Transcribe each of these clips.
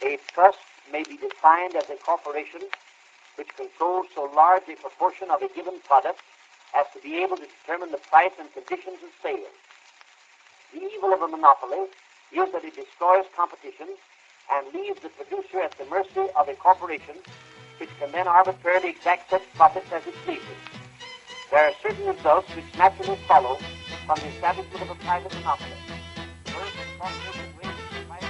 A trust may be defined as a corporation which controls so large a proportion of a given product as to be able to determine the price and conditions of sale. The evil of a monopoly is that it destroys competition and leaves the producer at the mercy of a corporation which can then arbitrarily exact such profits as it pleases. There are certain results which naturally follow from the establishment of a private monopoly. First, the corporation raises the price.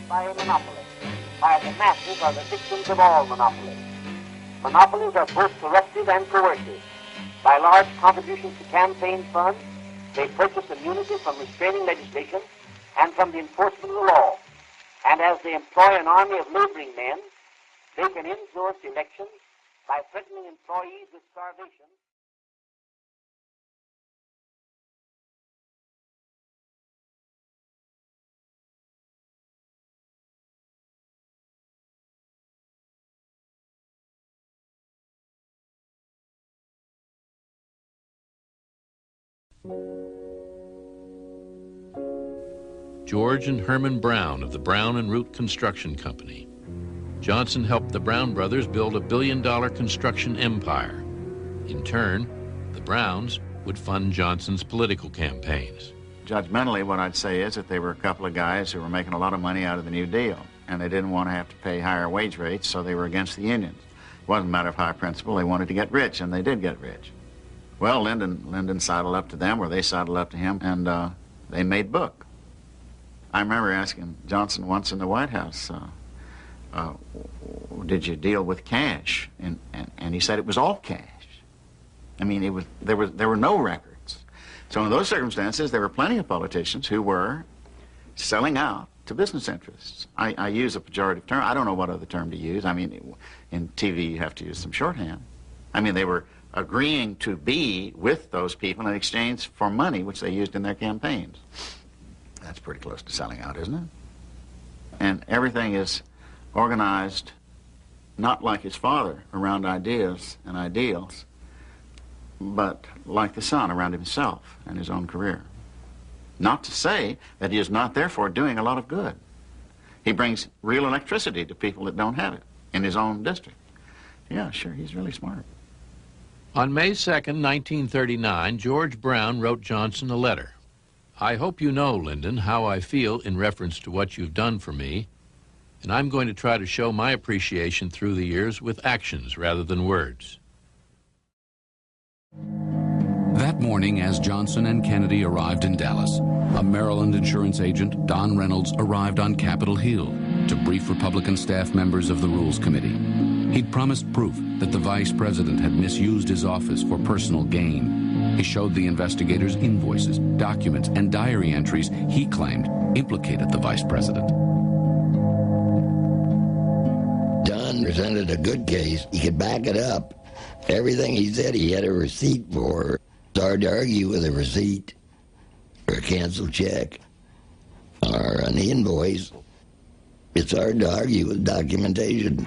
By a monopoly, while the masses are the victims of all monopolies. Monopolies are both corruptive and coercive. By large contributions to campaign funds, they purchase immunity from restraining legislation and from the enforcement of the law. And as they employ an army of laboring men, they can influence elections by threatening employees with starvation. George and Herman Brown of the Brown and Root Construction Company. Johnson helped the Brown brothers build a billion-dollar construction empire. In turn, the Browns would fund Johnson's political campaigns. Judgmentally, what I'd say is that they were a couple of guys who were making a lot of money out of the New Deal, and they didn't want to have to pay higher wage rates, so they were against the unions. It wasn't a matter of high principle. They wanted to get rich, and they did get rich. Well, Lyndon sidled up to them, or they sidled up to him, and they made book. I remember asking Johnson once in the White House, did you deal with cash? And he said it was all cash. I mean, there were no records. So in those circumstances, there were plenty of politicians who were selling out to business interests. I use a pejorative term. I don't know what other term to use. I mean, in TV, you have to use some shorthand. I mean, they were agreeing to be with those people in exchange for money, which they used in their campaigns. That's pretty close to selling out, isn't it? And everything is organized not like his father around ideas and ideals, but like the son around himself and his own career. Not to say that he is not therefore doing a lot of good. He brings real electricity to people that don't have it in his own district. Yeah, sure, he's really smart. On May 2nd, 1939, George Brown wrote Johnson a letter. I hope you know, Lyndon, how I feel in reference to what you've done for me, and I'm going to try to show my appreciation through the years with actions rather than words. That morning, as Johnson and Kennedy arrived in Dallas, a Maryland insurance agent, Don Reynolds, arrived on Capitol Hill to brief Republican staff members of the Rules Committee. He'd promised proof that the vice president had misused his office for personal gain. He showed the investigators invoices, documents, and diary entries he claimed implicated the vice president. Don presented a good case. He could back it up. Everything he said he had a receipt for. It's hard to argue with a receipt or a canceled check or an invoice. It's hard to argue with documentation.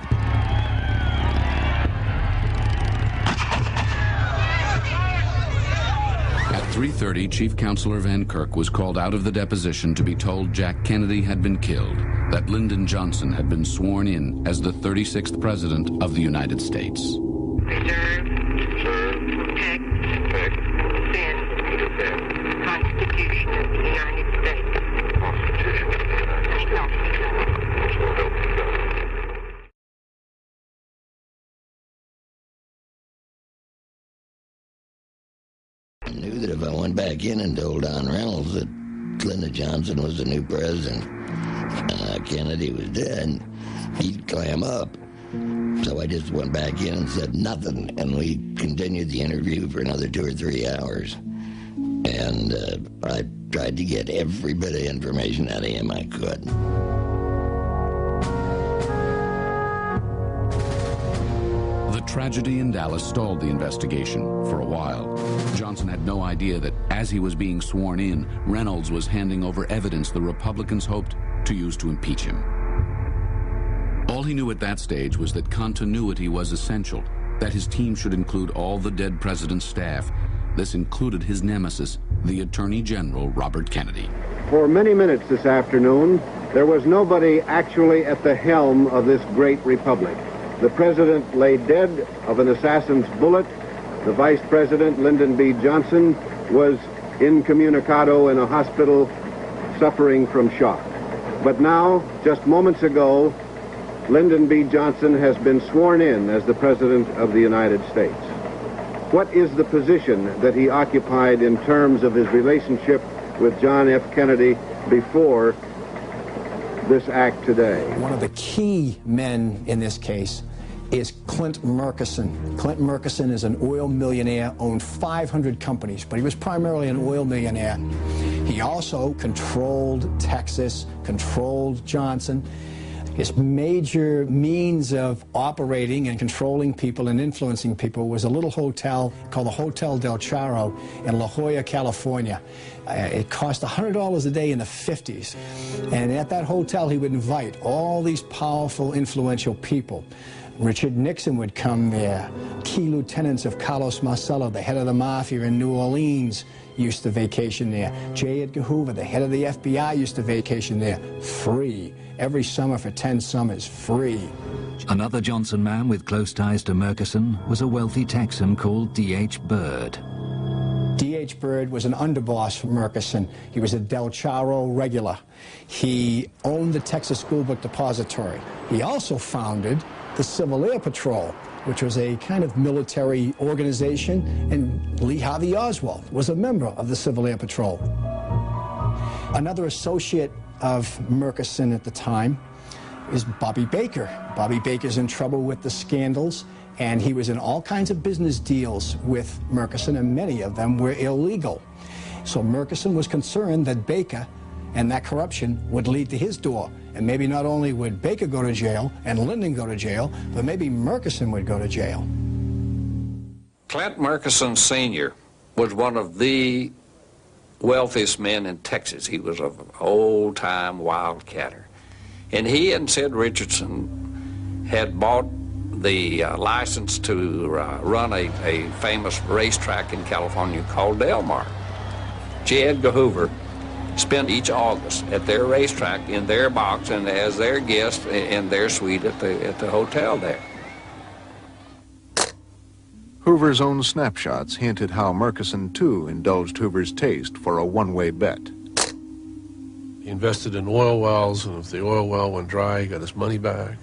3:30, Chief Counselor Van Kirk was called out of the deposition to be told Jack Kennedy had been killed, that Lyndon Johnson had been sworn in as the 36th President of the United States. Reserve. Protect. Defend. Constitution of the United States. Constitution of the United States. So help me God. I knew that if I went back in and told Don Reynolds that Lyndon Johnson was the new president, Kennedy was dead, he'd clam up. So I just went back in and said nothing, and we continued the interview for another 2 or 3 hours. And I tried to get every bit of information out of him I could. The tragedy in Dallas stalled the investigation for a while. Johnson had no idea that as he was being sworn in, Reynolds was handing over evidence the Republicans hoped to use to impeach him. All he knew at that stage was that continuity was essential, that his team should include all the dead president's staff. This included his nemesis, the Attorney General Robert Kennedy. For many minutes this afternoon, there was nobody actually at the helm of this great republic. The president lay dead of an assassin's bullet. The vice president, Lyndon B. Johnson, was incommunicado in a hospital suffering from shock. But now, just moments ago, Lyndon B. Johnson has been sworn in as the President of the United States. What is the position that he occupied in terms of his relationship with John F. Kennedy before this act today? One of the key men in this case is Clint Murchison. Clint Murchison is an oil millionaire, owned 500 companies, but he was primarily an oil millionaire. He also controlled Texas, controlled Johnson. His major means of operating and controlling people and influencing people was a little hotel called the Hotel Del Charro in La Jolla, California. It cost $100 a day in the 50s. And at that hotel, he would invite all these powerful, influential people. Richard Nixon would come there. Key lieutenants of Carlos Marcello, the head of the mafia in New Orleans, used to vacation there. J. Edgar Hoover, the head of the FBI, used to vacation there, free. Every summer for 10 summers, free. Another Johnson man with close ties to Murchison was a wealthy Texan called D.H. Byrd. D.H. Byrd was an underboss for Murchison. He was a Del Charro regular. He owned the Texas School Book Depository. He also founded the Civil Air Patrol, which was a kind of military organization, and Lee Harvey Oswald was a member of the Civil Air Patrol. Another associate of Murchison at the time is Bobby Baker. Bobby Baker's in trouble with the scandals, and he was in all kinds of business deals with Murchison, and many of them were illegal. So Murchison was concerned that Baker and that corruption would lead to his door. And maybe not only would Baker go to jail and Lyndon go to jail, but maybe Murchison would go to jail. Clint Murchison Sr. was one of the wealthiest men in Texas. He was an old-time wildcatter. And he and Sid Richardson had bought the license to run a famous racetrack in California called Del Mar. J. Edgar Hoover spent each August at their racetrack in their box and as their guest in their suite at the hotel there. Hoover's own snapshots hinted how Murchison, too, indulged Hoover's taste for a one-way bet. He invested in oil wells, and if the oil well went dry, he got his money back.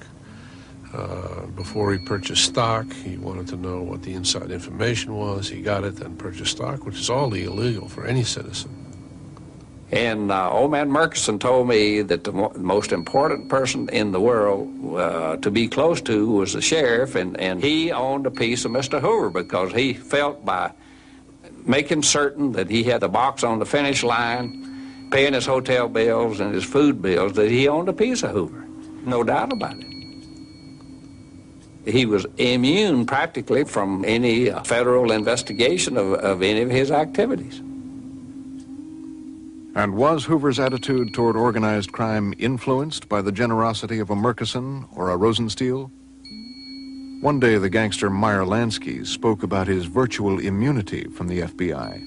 Before he purchased stock, he wanted to know what the inside information was. He got it, then purchased stock, which is all illegal for any citizen. And old man Murchison told me that the most important person in the world to be close to was the sheriff, and he owned a piece of Mr. Hoover because he felt by making certain that he had the box on the finish line, paying his hotel bills and his food bills, that he owned a piece of Hoover. No doubt about it. He was immune practically from any federal investigation of any of his activities. And was Hoover's attitude toward organized crime influenced by the generosity of a Murchison or a Rosenstiel? One day, the gangster Meyer Lansky spoke about his virtual immunity from the FBI.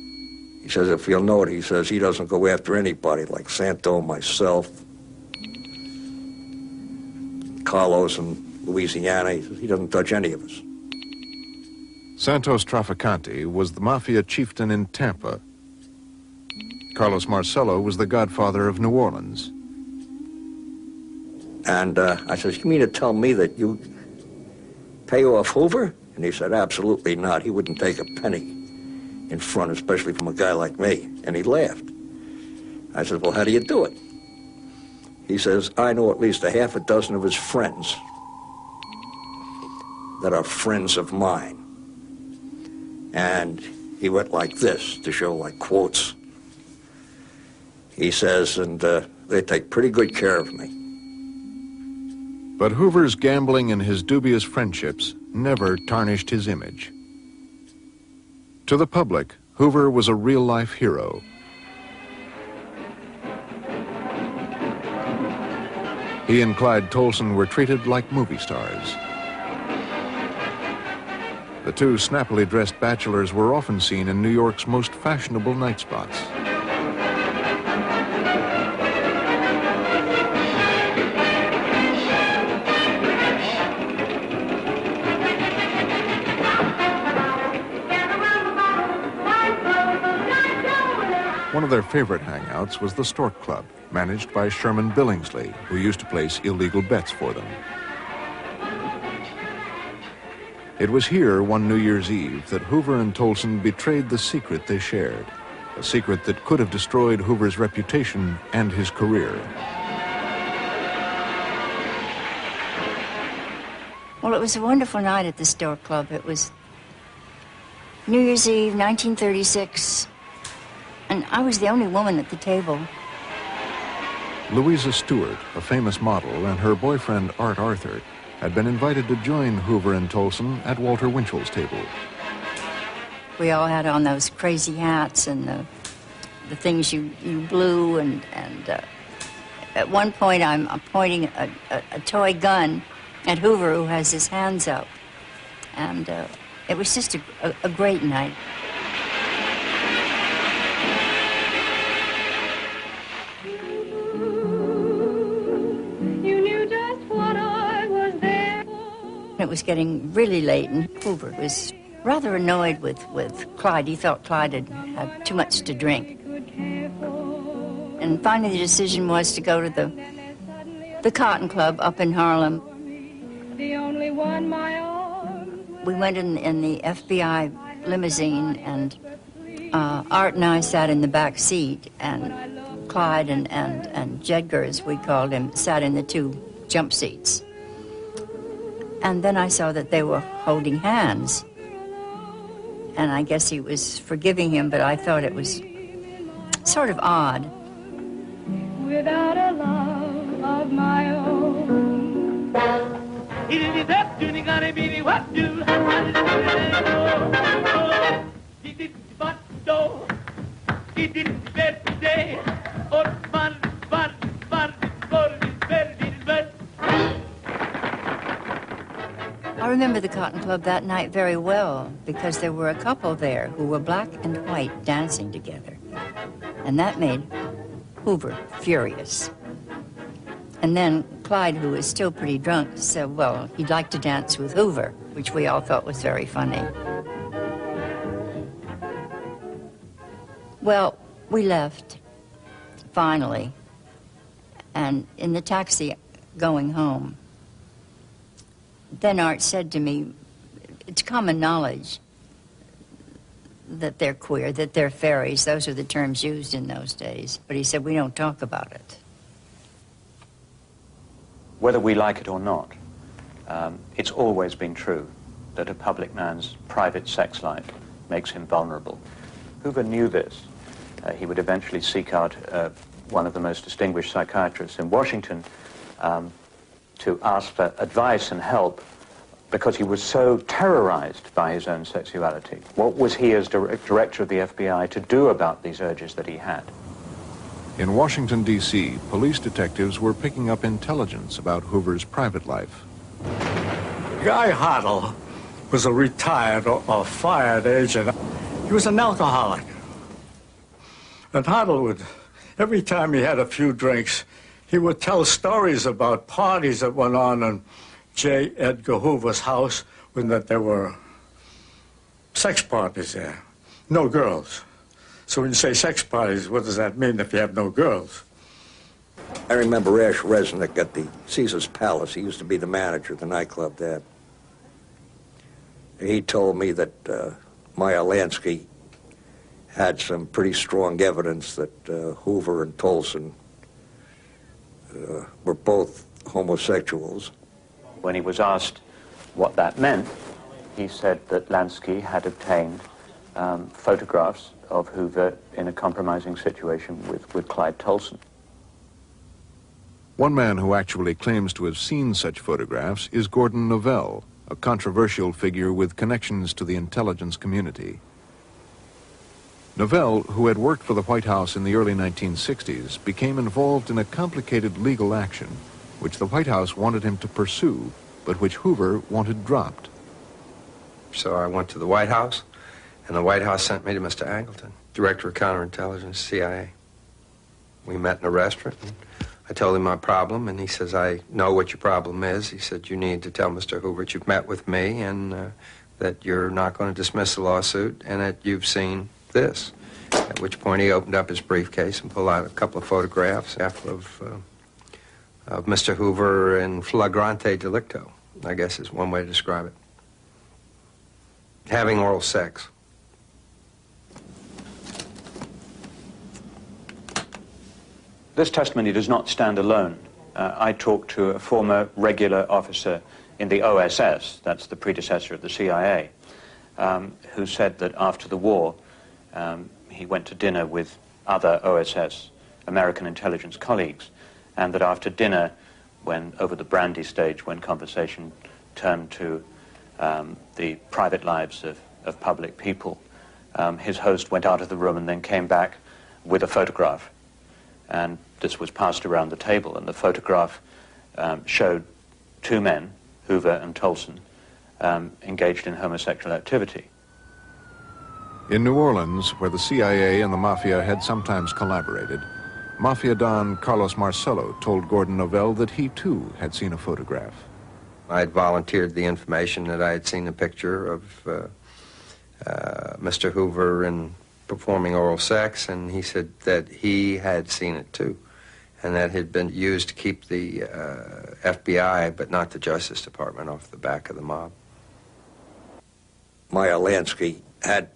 He says, if you'll note, he says, he doesn't go after anybody like Santo, myself, Carlos in Louisiana. He says, he doesn't touch any of us. Santos Traficante was the mafia chieftain in Tampa. Carlos Marcello was the godfather of New Orleans. And I says, you mean to tell me that you pay off Hoover? And he said, absolutely not. He wouldn't take a penny in front, especially from a guy like me. And he laughed. I said, well, how do you do it? He says, I know at least a half a dozen of his friends that are friends of mine. And he went like this to show like quotes. He says, and they take pretty good care of me. But Hoover's gambling and his dubious friendships never tarnished his image. To the public, Hoover was a real-life hero. He and Clyde Tolson were treated like movie stars. The two snappily dressed bachelors were often seen in New York's most fashionable night spots. One of their favorite hangouts was the Stork Club, managed by Sherman Billingsley, who used to place illegal bets for them. It was here one New Year's Eve that Hoover and Tolson betrayed the secret they shared, a secret that could have destroyed Hoover's reputation and his career. Well, it was a wonderful night at the Stork Club. It was New Year's Eve, 1936, and I was the only woman at the table. Louisa Stewart, a famous model, and her boyfriend Art Arthur had been invited to join Hoover and Tolson at Walter Winchell's table. We all had on those crazy hats and the things you blew, and at one point I'm pointing a toy gun at Hoover, who has his hands up, and it was just a great night. It was getting really late, and Hoover was rather annoyed with Clyde. He thought Clyde had too much to drink. And finally the decision was to go to the Cotton Club up in Harlem. The only one my own. We went in the FBI limousine, and Art and I sat in the back seat, and Clyde and Jedgar, as we called him, sat in the two jump seats. And then I saw that they were holding hands. And I guess he was forgiving him, but I thought it was sort of odd. Without a love of my own. I remember the Cotton Club that night very well, because there were a couple there who were black and white dancing together. And that made Hoover furious. And then Clyde, who was still pretty drunk, said, well, he'd like to dance with Hoover, which we all thought was very funny. Well, we left, finally, and in the taxi going home, then Art said to me, it's common knowledge that they're queer, that they're fairies. Those are the terms used in those days. But he said, we don't talk about it. Whether we like it or not, it's always been true that a public man's private sex life makes him vulnerable. Hoover knew this. He would eventually seek out one of the most distinguished psychiatrists in Washington to ask for advice and help, because he was so terrorized by his own sexuality. What was he, as director of the FBI, to do about these urges that he had? In Washington, D.C., police detectives were picking up intelligence about Hoover's private life. Guy Hoddle was a retired or fired agent. He was an alcoholic. And Huddle would, every time he had a few drinks, he would tell stories about parties that went on in J. Edgar Hoover's house when that there were sex parties there, no girls. So when you say sex parties, what does that mean if you have no girls? I remember Ash Resnick at the Caesar's Palace. He used to be the manager of the nightclub there. He told me that Meyer Lansky had some pretty strong evidence that Hoover and Tolson were both homosexuals. When he was asked what that meant, he said that Lansky had obtained photographs of Hoover in a compromising situation with Clyde Tolson. One man who actually claims to have seen such photographs is Gordon Novell, a controversial figure with connections to the intelligence community. Novell, who had worked for the White House in the early 1960s, became involved in a complicated legal action which the White House wanted him to pursue, but which Hoover wanted dropped. So I went to the White House, and the White House sent me to Mr. Angleton, Director of Counterintelligence, CIA. We met in a restaurant, and I told him my problem, and he says, I know what your problem is. He said, you need to tell Mr. Hoover that you've met with me and that you're not going to dismiss the lawsuit and that you've seen this. At which point he opened up his briefcase and pulled out a couple of photographs of Mr. Hoover in flagrante delicto, I guess is one way to describe it. Having oral sex. This testimony does not stand alone. I talked to a former regular officer in the OSS, that's the predecessor of the CIA, who said that after the war, he went to dinner with other OSS American intelligence colleagues, and that after dinner, when over the brandy stage, when conversation turned to the private lives of public people, his host went out of the room and then came back with a photograph. And this was passed around the table, and the photograph showed two men, Hoover and Tolson, engaged in homosexual activity. In New Orleans, where the CIA and the Mafia had sometimes collaborated, Mafia Don Carlos Marcello told Gordon Novell that he, too, had seen a photograph. I had volunteered the information that I had seen a picture of Mr. Hoover in performing oral sex, and he said that he had seen it, too, and that had been used to keep the FBI, but not the Justice Department, off the back of the mob. Meyer Lansky had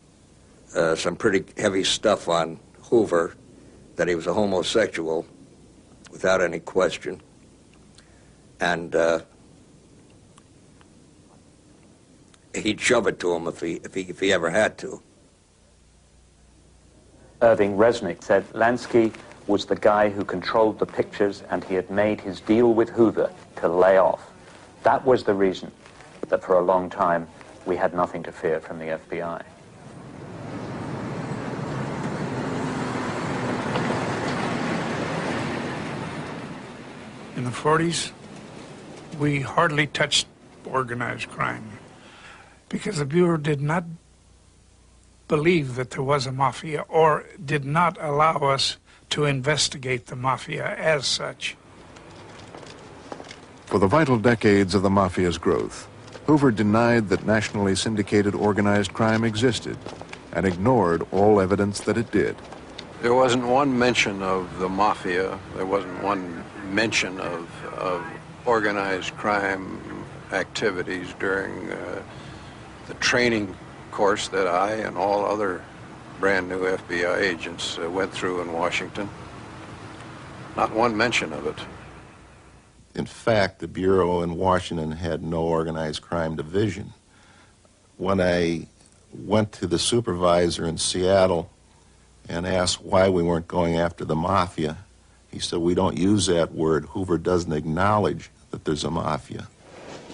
some pretty heavy stuff on Hoover, that he was a homosexual, without any question. And he'd shove it to him if he ever had to. Irving Resnick said Lansky was the guy who controlled the pictures, and he had made his deal with Hoover to lay off. That was the reason that for a long time we had nothing to fear from the FBI. In the 40s, we hardly touched organized crime because the Bureau did not believe that there was a mafia, or did not allow us to investigate the mafia as such. For the vital decades of the Mafia's growth, Hoover denied that nationally syndicated organized crime existed and ignored all evidence that it did. There wasn't one mention of the Mafia. There wasn't one mention of organized crime activities during the training course that I and all other brand new FBI agents went through in Washington. Not one mention of it. In fact, the Bureau in Washington had no organized crime division. When I went to the supervisor in Seattle and asked why we weren't going after the Mafia, he said, we don't use that word. Hoover doesn't acknowledge that there's a Mafia.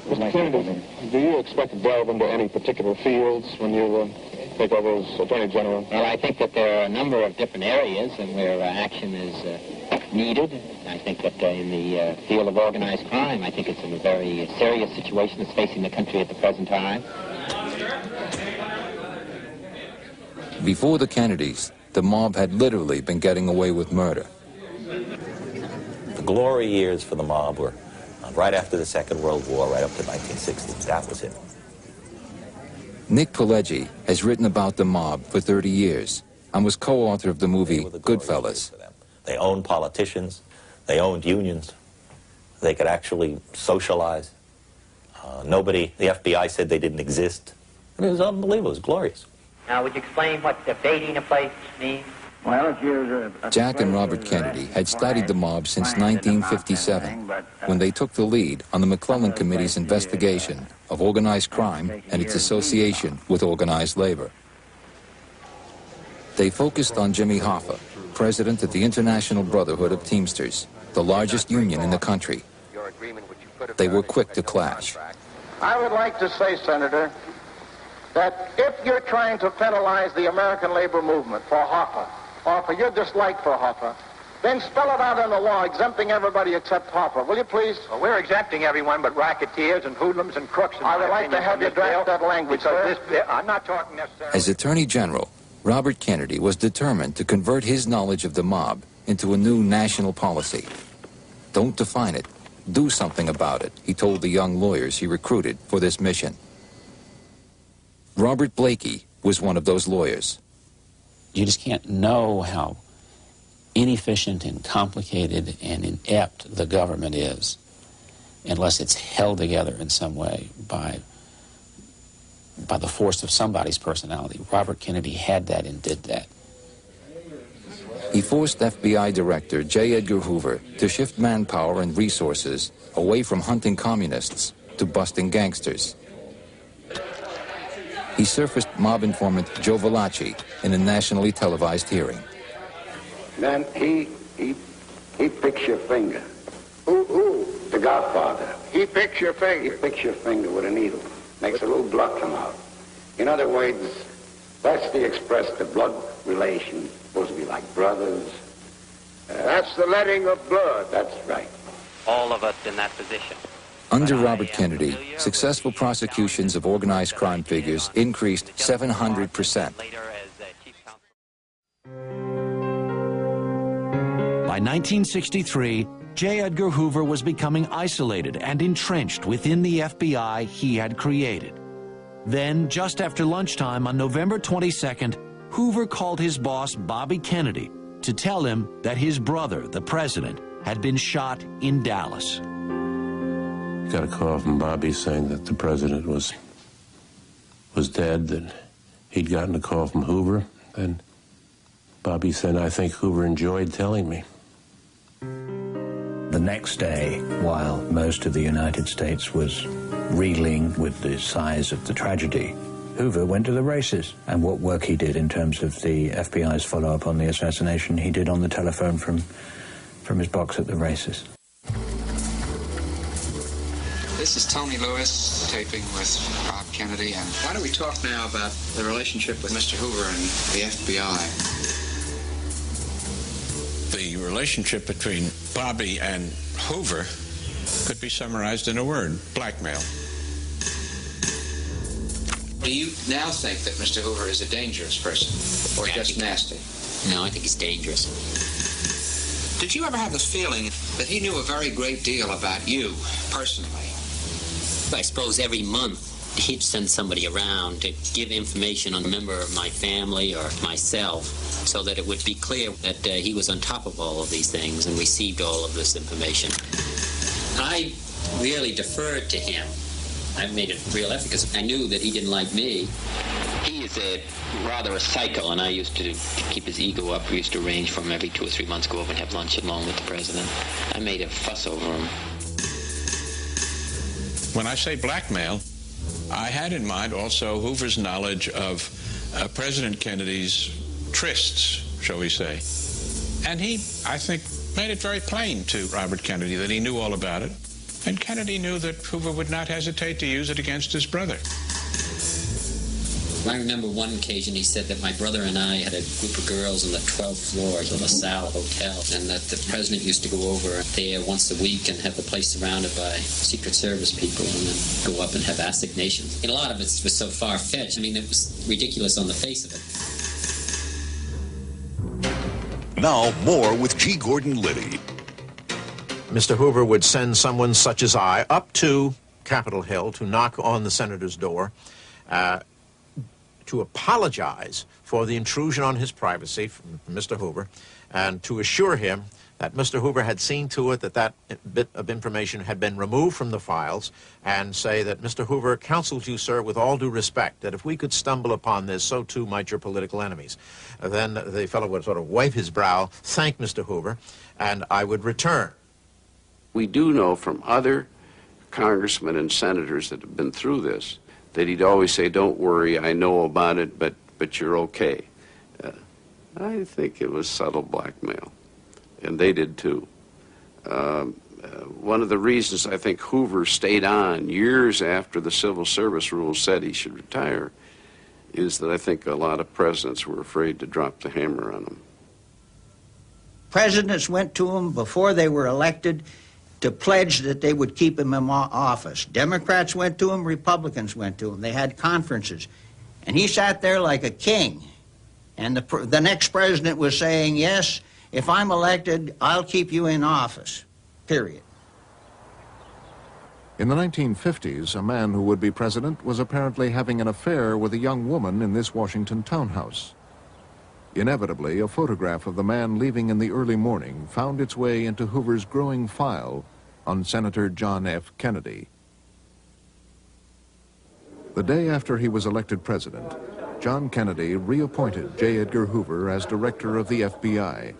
Mr. Kennedy, do you expect to delve into any particular fields when you take over as Attorney General? Well, I think that there are a number of different areas and where action is needed. I think that in the field of organized crime, I think it's in a very serious situation that's facing the country at the present time. Before the Kennedys, the mob had literally been getting away with murder. The glory years for the mob were right after the Second World War, right up to 1960. That was it. Nick Pileggi has written about the mob for 30 years and was co-author of the movie Goodfellas. They owned politicians, they owned unions, they could actually socialize. The FBI said they didn't exist. I mean, it was unbelievable, it was glorious. Now, would you explain what baiting a place means? Well, Jack and Robert Kennedy had studied the mob since 1957, when they took the lead on the McClellan Committee's investigation of organized crime and its association with organized labor. They focused on Jimmy Hoffa, president of the International Brotherhood of Teamsters, the largest union in the country. They were quick to clash. I would like to say, Senator, that if you're trying to penalize the American labor movement for Hoffa, or for your dislike for Hoffa, then spell it out in the law, exempting everybody except Hoffa. Will you please? Well, we're exempting everyone but racketeers and hoodlums and crooks. I would like to have you draft that language, sir. I'm not talking necessarily... As Attorney General, Robert Kennedy was determined to convert his knowledge of the mob into a new national policy. Don't define it. Do something about it, he told the young lawyers he recruited for this mission. Robert Blakey was one of those lawyers. You just can't know how inefficient and complicated and inept the government is unless it's held together in some way by the force of somebody's personality. Robert Kennedy had that and did that. He forced FBI Director J. Edgar Hoover to shift manpower and resources away from hunting communists to busting gangsters. He surfaced mob informant Joe Valachi in a nationally televised hearing. Then he picks your finger. Who? The Godfather. He picks your finger? He picks your finger with a needle. Makes a little blood come out. In other words, that's the express, the blood relation. Supposed to be like brothers. That's the letting of blood. That's right. All of us in that position. Under Robert Kennedy, successful prosecutions of organized crime figures increased 700%. By 1963, J. Edgar Hoover was becoming isolated and entrenched within the FBI he had created. Then, just after lunchtime on November 22nd, Hoover called his boss, Bobby Kennedy, to tell him that his brother, the president, had been shot in Dallas. Got a call from Bobby saying that the president was dead, that he'd gotten a call from Hoover. And Bobby said, I think Hoover enjoyed telling me. The next day, while most of the United States was reeling with the size of the tragedy, Hoover went to the races. And what work he did in terms of the FBI's follow-up on the assassination, he did on the telephone from his box at the races. This is Tony Lewis, taping with Bob Kennedy, and why don't we talk now about the relationship with Mr. Hoover and the FBI? The relationship between Bobby and Hoover could be summarized in a word: blackmail. Do you now think that Mr. Hoover is a dangerous person, or just nasty? No, I think he's dangerous. Did you ever have this feeling that he knew a very great deal about you, personally? I suppose every month he'd send somebody around to give information on a member of my family or myself so that it would be clear that he was on top of all of these things and received all of this information. I really deferred to him. I made a real effort because I knew that he didn't like me. He is rather a psycho, and I used to keep his ego up. We used to arrange for him every 2 or 3 months, go over and have lunch along with the president. I made a fuss over him. When I say blackmail, I had in mind also Hoover's knowledge of President Kennedy's trysts, shall we say. And he, I think, made it very plain to Robert Kennedy that he knew all about it. And Kennedy knew that Hoover would not hesitate to use it against his brother. I remember one occasion he said that my brother and I had a group of girls on the 12th floor of the LaSalle Hotel, and that the president used to go over there once a week and have the place surrounded by Secret Service people and then go up and have assignations. And a lot of it was so far-fetched. I mean, it was ridiculous on the face of it. Now, more with G. Gordon Liddy. Mr. Hoover would send someone such as I up to Capitol Hill to knock on the senator's door to apologize for the intrusion on his privacy from Mr. Hoover and to assure him that Mr. Hoover had seen to it that that bit of information had been removed from the files, and say that Mr. Hoover counsels you, sir, with all due respect, that if we could stumble upon this, so too might your political enemies. Then the fellow would sort of wipe his brow, thank Mr. Hoover, and I would return. We do know from other congressmen and senators that have been through this that he'd always say, don't worry, I know about it, but you're okay. I think it was subtle blackmail. And they did too. One of the reasons I think Hoover stayed on years after the civil service rules said he should retire is that I think a lot of presidents were afraid to drop the hammer on him. Presidents went to him before they were elected to pledge that they would keep him in office. Democrats went to him, Republicans went to him. They had conferences. And he sat there like a king. And the next president was saying, yes, if I'm elected, I'll keep you in office, period. In the 1950s, a man who would be president was apparently having an affair with a young woman in this Washington townhouse. Inevitably, a photograph of the man leaving in the early morning found its way into Hoover's growing file on Senator John F. Kennedy. The day after he was elected president, John Kennedy reappointed J. Edgar Hoover as director of the FBI.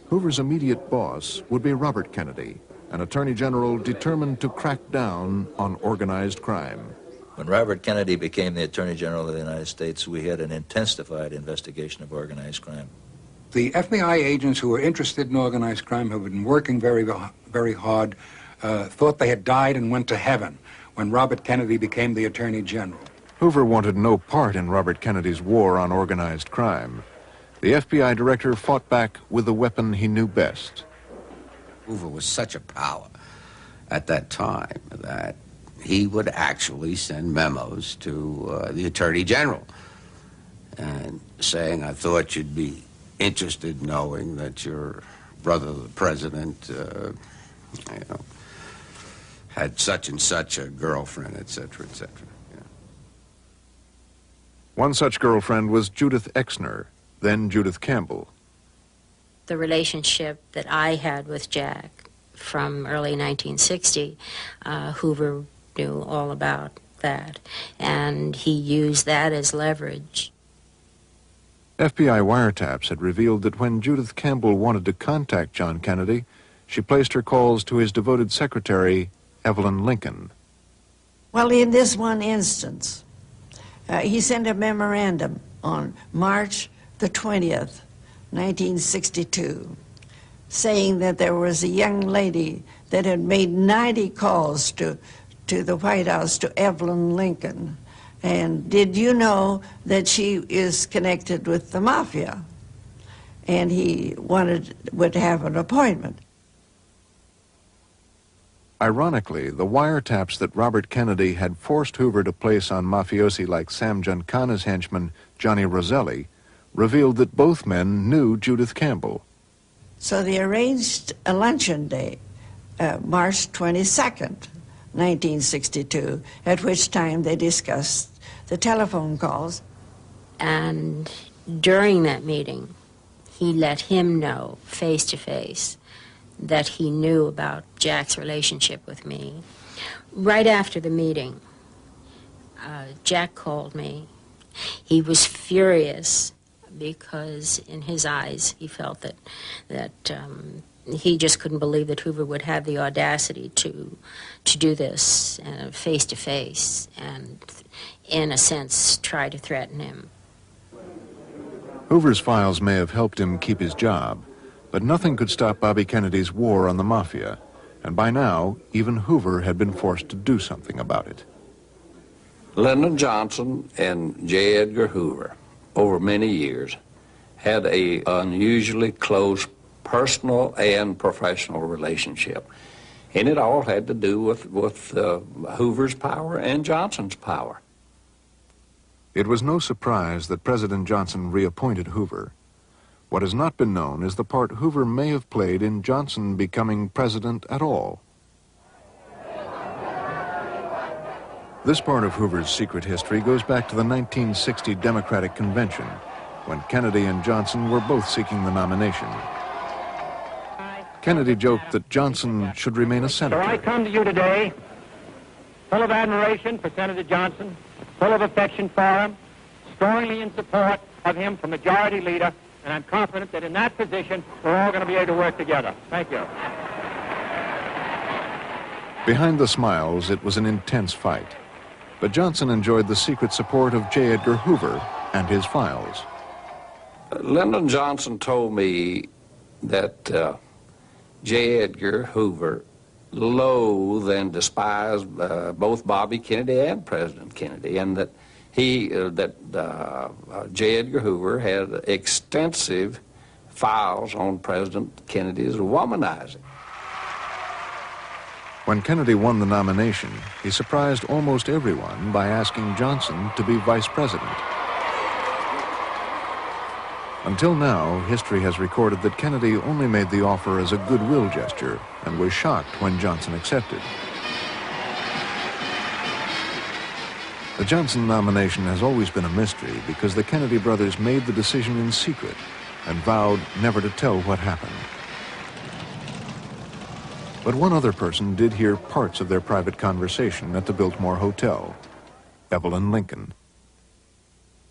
Hoover's immediate boss would be Robert Kennedy, an attorney general determined to crack down on organized crime. When Robert Kennedy became the Attorney General of the United States, we had an intensified investigation of organized crime. The FBI agents who were interested in organized crime, who had been working very, very hard, thought they had died and went to heaven when Robert Kennedy became the Attorney General. Hoover wanted no part in Robert Kennedy's war on organized crime. The FBI director fought back with the weapon he knew best. Hoover was such a power at that time that he would actually send memos to the Attorney General and saying, I thought you'd be interested knowing that your brother, the president, had such and such a girlfriend, etc., etc. Yeah. One such girlfriend was Judith Exner, then Judith Campbell. The relationship that I had with Jack from early 1960, Hoover knew all about that, and he used that as leverage. FBI wiretaps had revealed that when Judith Campbell wanted to contact John Kennedy, she placed her calls to his devoted secretary, Evelyn Lincoln. Well, in this one instance, he sent a memorandum on March the 20th, 1962, saying that there was a young lady that had made 90 calls to the White House, to Evelyn Lincoln. And did you know that she is connected with the mafia? And he would have an appointment. Ironically, the wiretaps that Robert Kennedy had forced Hoover to place on mafiosi like Sam Giancana's henchman, Johnny Roselli, revealed that both men knew Judith Campbell. So they arranged a luncheon day, March 22nd, 1962, at which time they discussed the telephone calls. And during that meeting, he let him know, face to face, that he knew about Jack's relationship with me. Right after the meeting, Jack called me. He was furious because in his eyes he felt that he just couldn't believe that Hoover would have the audacity to do this face to face and, in a sense, try to threaten him. Hoover's files may have helped him keep his job, but nothing could stop Bobby Kennedy's war on the mafia, and by now, even Hoover had been forced to do something about it. Lyndon Johnson and J. Edgar Hoover, over many years, had an unusually close personal and professional relationship. And it all had to do with Hoover's power and Johnson's power. It was no surprise that President Johnson reappointed Hoover. What has not been known is the part Hoover may have played in Johnson becoming president at all. This part of Hoover's secret history goes back to the 1960 Democratic Convention, when Kennedy and Johnson were both seeking the nomination. Kennedy joked that Johnson should remain a senator. So I come to you today full of admiration for Senator Johnson, full of affection for him, strongly in support of him for majority leader, and I'm confident that in that position we're all going to be able to work together. Thank you. Behind the smiles, it was an intense fight. But Johnson enjoyed the secret support of J. Edgar Hoover and his files. Lyndon Johnson told me that J. Edgar Hoover loathed and despised both Bobby Kennedy and President Kennedy, and that J. Edgar Hoover had extensive files on President Kennedy's womanizing. When Kennedy won the nomination, he surprised almost everyone by asking Johnson to be vice president. Until now, history has recorded that Kennedy only made the offer as a goodwill gesture and was shocked when Johnson accepted. The Johnson nomination has always been a mystery because the Kennedy brothers made the decision in secret and vowed never to tell what happened. But one other person did hear parts of their private conversation at the Biltmore Hotel, Evelyn Lincoln.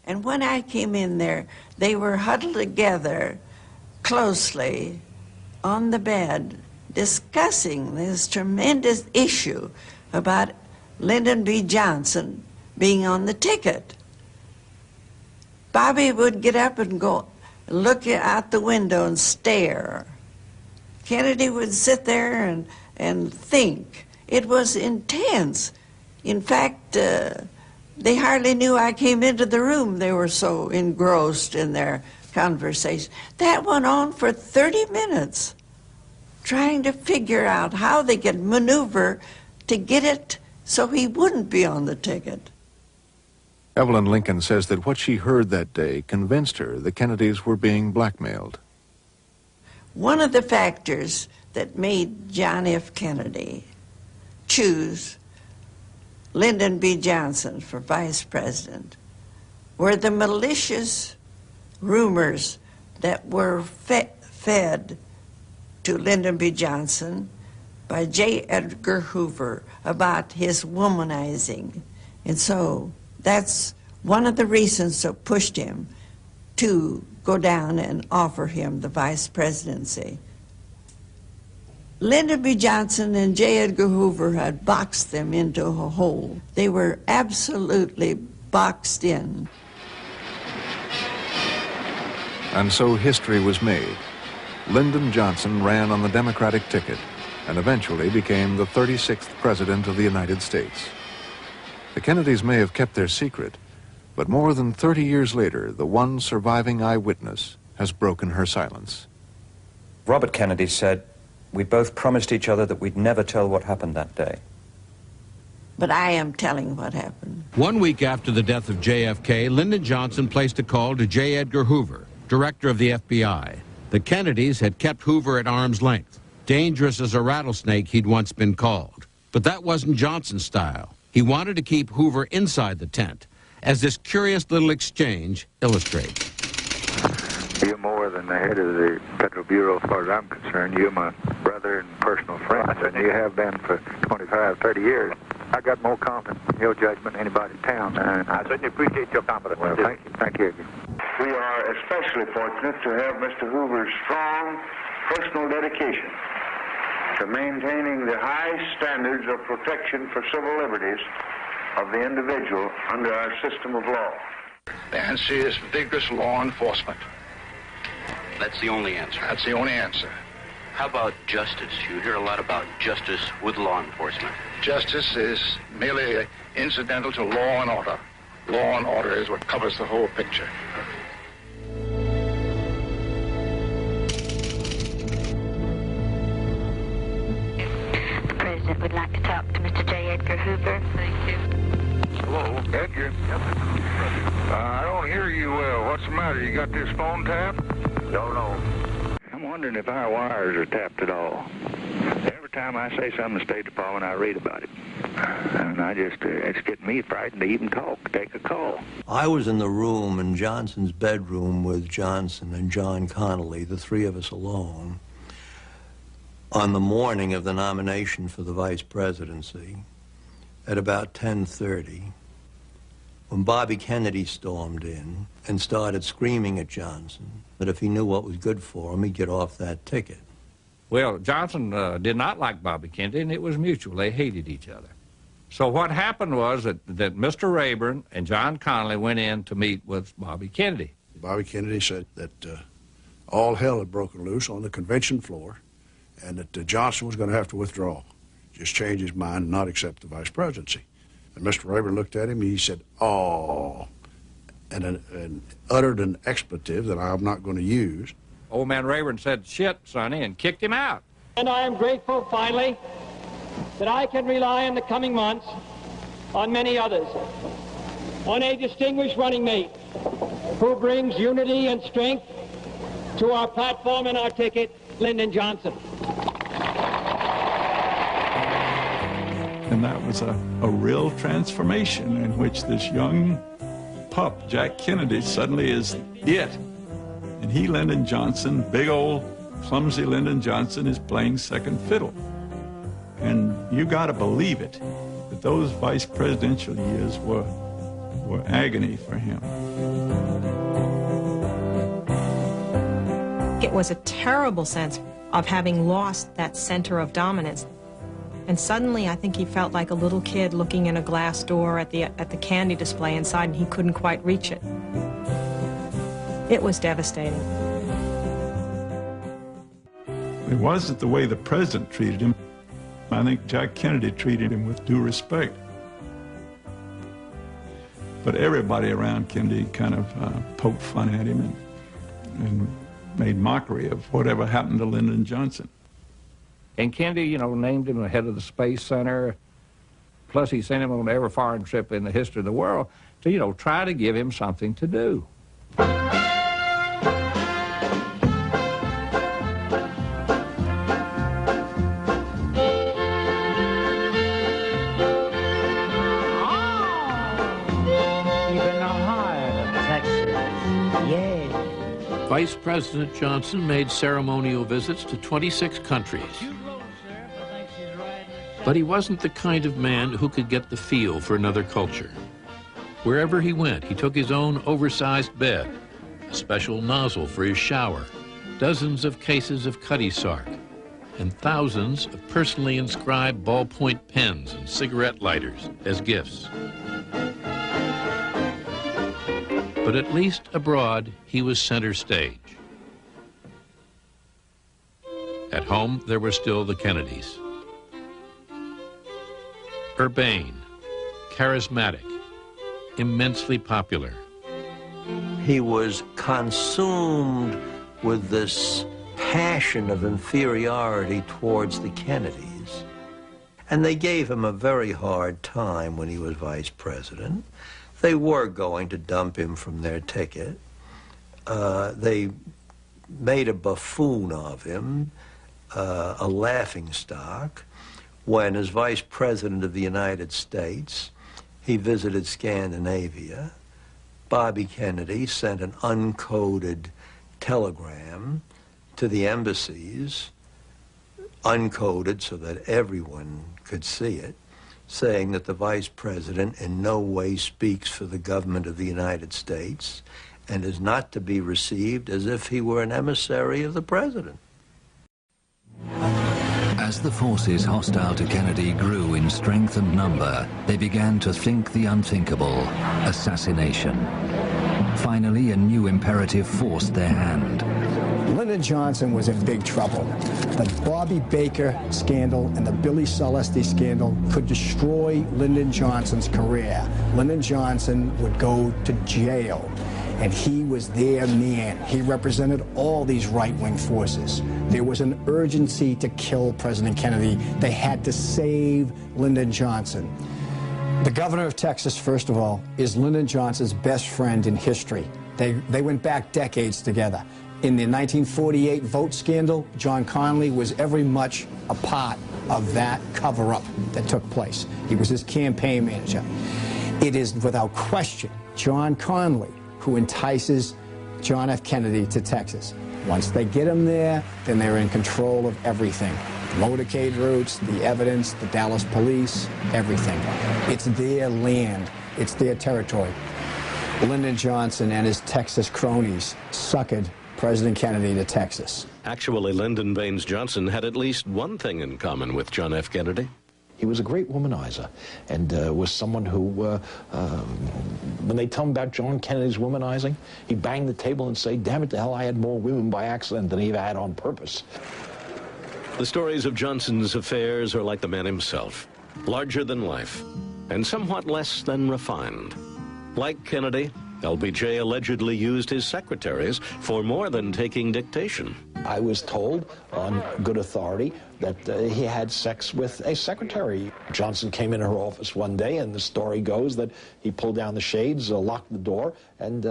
And when I came in there, they were huddled together closely on the bed discussing this tremendous issue about Lyndon B. Johnson being on the ticket. Bobby would get up and go look out the window and stare. Kennedy would sit there and think. It was intense. In fact, they hardly knew I came into the room. They were so engrossed in their conversation. That went on for 30 minutes, trying to figure out how they could maneuver to get it so he wouldn't be on the ticket. Evelyn Lincoln says that what she heard that day convinced her the Kennedys were being blackmailed. One of the factors that made John F. Kennedy choose Lyndon B. Johnson for vice president were the malicious rumors that were fed to Lyndon B. Johnson by J. Edgar Hoover about his womanizing. And so that's one of the reasons that pushed him to go down and offer him the vice presidency. Lyndon B. Johnson and J. Edgar Hoover had boxed them into a hole. They were absolutely boxed in. And so history was made. Lyndon Johnson ran on the Democratic ticket and eventually became the 36th President of the United States. The Kennedys may have kept their secret, but more than 30 years later, the one surviving eyewitness has broken her silence. Robert Kennedy said, "We both promised each other that we'd never tell what happened that day." But I am telling what happened. 1 week after the death of JFK, Lyndon Johnson placed a call to J. Edgar Hoover, director of the FBI. The Kennedys had kept Hoover at arm's length. Dangerous as a rattlesnake, he'd once been called. But that wasn't Johnson's style. He wanted to keep Hoover inside the tent, as this curious little exchange illustrates. You're more than the head of the Federal Bureau as far as I'm concerned. You're my brother and personal friend, and you have been for 25, 30 years. I got more confidence in your judgment than anybody in town. And I certainly appreciate your confidence. Well, thank you. Thank you. We are especially fortunate to have Mr. Hoover's strong personal dedication to maintaining the high standards of protection for civil liberties of the individual under our system of law. The answer is vigorous law enforcement. That's the only answer. That's the only answer. How about justice? You hear a lot about justice with law enforcement. Justice is merely incidental to law and order. Law and order is what covers the whole picture. The President would like to talk to Mr. J. Edgar Hoover. Thank you. Hello, Edgar. I don't hear you well. What's the matter? You got this phone tap? Don't know. I'm wondering if our wires are tapped at all. Every time I say something in the State Department, I read about it. And it's getting me frightened to even take a call. I was in the room in Johnson's bedroom with Johnson and John Connally, the three of us alone, on the morning of the nomination for the vice presidency at about 10:30, when Bobby Kennedy stormed in and started screaming at Johnson that if he knew what was good for him, he'd get off that ticket. Well, Johnson did not like Bobby Kennedy, and it was mutual. They hated each other. So what happened was that Mr. Rayburn and John Connally went in to meet with Bobby Kennedy. Bobby Kennedy said that all hell had broken loose on the convention floor and that Johnson was going to have to withdraw, just change his mind and not accept the vice presidency. And Mr. Rayburn looked at him and he said, "Oh," and uttered an expletive that I'm not going to use. Old man Rayburn said, "Shit, Sonny," and kicked him out. And I am grateful, finally, that I can rely in the coming months on many others, on a distinguished running mate who brings unity and strength to our platform and our ticket, Lyndon Johnson. And that was a real transformation in which this young pup, Jack Kennedy, suddenly is it. And he, Lyndon Johnson, big old clumsy Lyndon Johnson, is playing second fiddle. And you got to believe it, that those vice presidential years were agony for him. It was a terrible sense of having lost that center of dominance. And suddenly, I think he felt like a little kid looking in a glass door at the candy display inside, and he couldn't quite reach it. It was devastating. It wasn't the way the president treated him. I think Jack Kennedy treated him with due respect. But everybody around Kennedy kind of poked fun at him and made mockery of whatever happened to Lyndon Johnson. And Kennedy, you know, named him the head of the Space Center. Plus, he sent him on every foreign trip in the history of the world to, you know, try to give him something to do. Vice President Johnson made ceremonial visits to 26 countries. But he wasn't the kind of man who could get the feel for another culture. Wherever he went, he took his own oversized bed, a special nozzle for his shower, dozens of cases of Cutty Sark, and thousands of personally inscribed ballpoint pens and cigarette lighters as gifts. But at least abroad, he was center stage. At home, there were still the Kennedys. Urbane, charismatic, immensely popular. He was consumed with this passion of inferiority towards the Kennedys. And they gave him a very hard time when he was vice president. They were going to dump him from their ticket. They made a buffoon of him, a laughingstock. When, as Vice President of the United States, he visited Scandinavia, Bobby Kennedy sent an uncoded telegram to the embassies, uncoded so that everyone could see it, saying that the Vice President in no way speaks for the government of the United States and is not to be received as if he were an emissary of the President. As the forces hostile to Kennedy grew in strength and number, they began to think the unthinkable: assassination. Finally, a new imperative forced their hand. Lyndon Johnson was in big trouble. The Bobby Baker scandal and the Billy Celeste scandal could destroy Lyndon Johnson's career. Lyndon Johnson would go to jail, and he was their man. He represented all these right-wing forces. There was an urgency to kill President Kennedy. They had to save Lyndon Johnson. The governor of Texas, first of all, is Lyndon Johnson's best friend in history. They went back decades together. In the 1948 vote scandal, John Connally was every much a part of that cover-up that took place. He was his campaign manager. It is without question John Connally who entices John F. Kennedy to Texas. Once they get him there, then they're in control of everything. The motorcade routes, the evidence, the Dallas police, everything. It's their land. It's their territory. Lyndon Johnson and his Texas cronies suckered President Kennedy to Texas. Actually, Lyndon Baines Johnson had at least one thing in common with John F. Kennedy. He was a great womanizer, and was someone who, when they tell him about John Kennedy's womanizing, he banged the table and say, damn it to hell, I had more women by accident than he ever had on purpose. The stories of Johnson's affairs are like the man himself, larger than life, and somewhat less than refined. Like Kennedy, LBJ allegedly used his secretaries for more than taking dictation. I was told on good authority that he had sex with a secretary. Johnson came in her office one day, and the story goes that he pulled down the shades, locked the door, and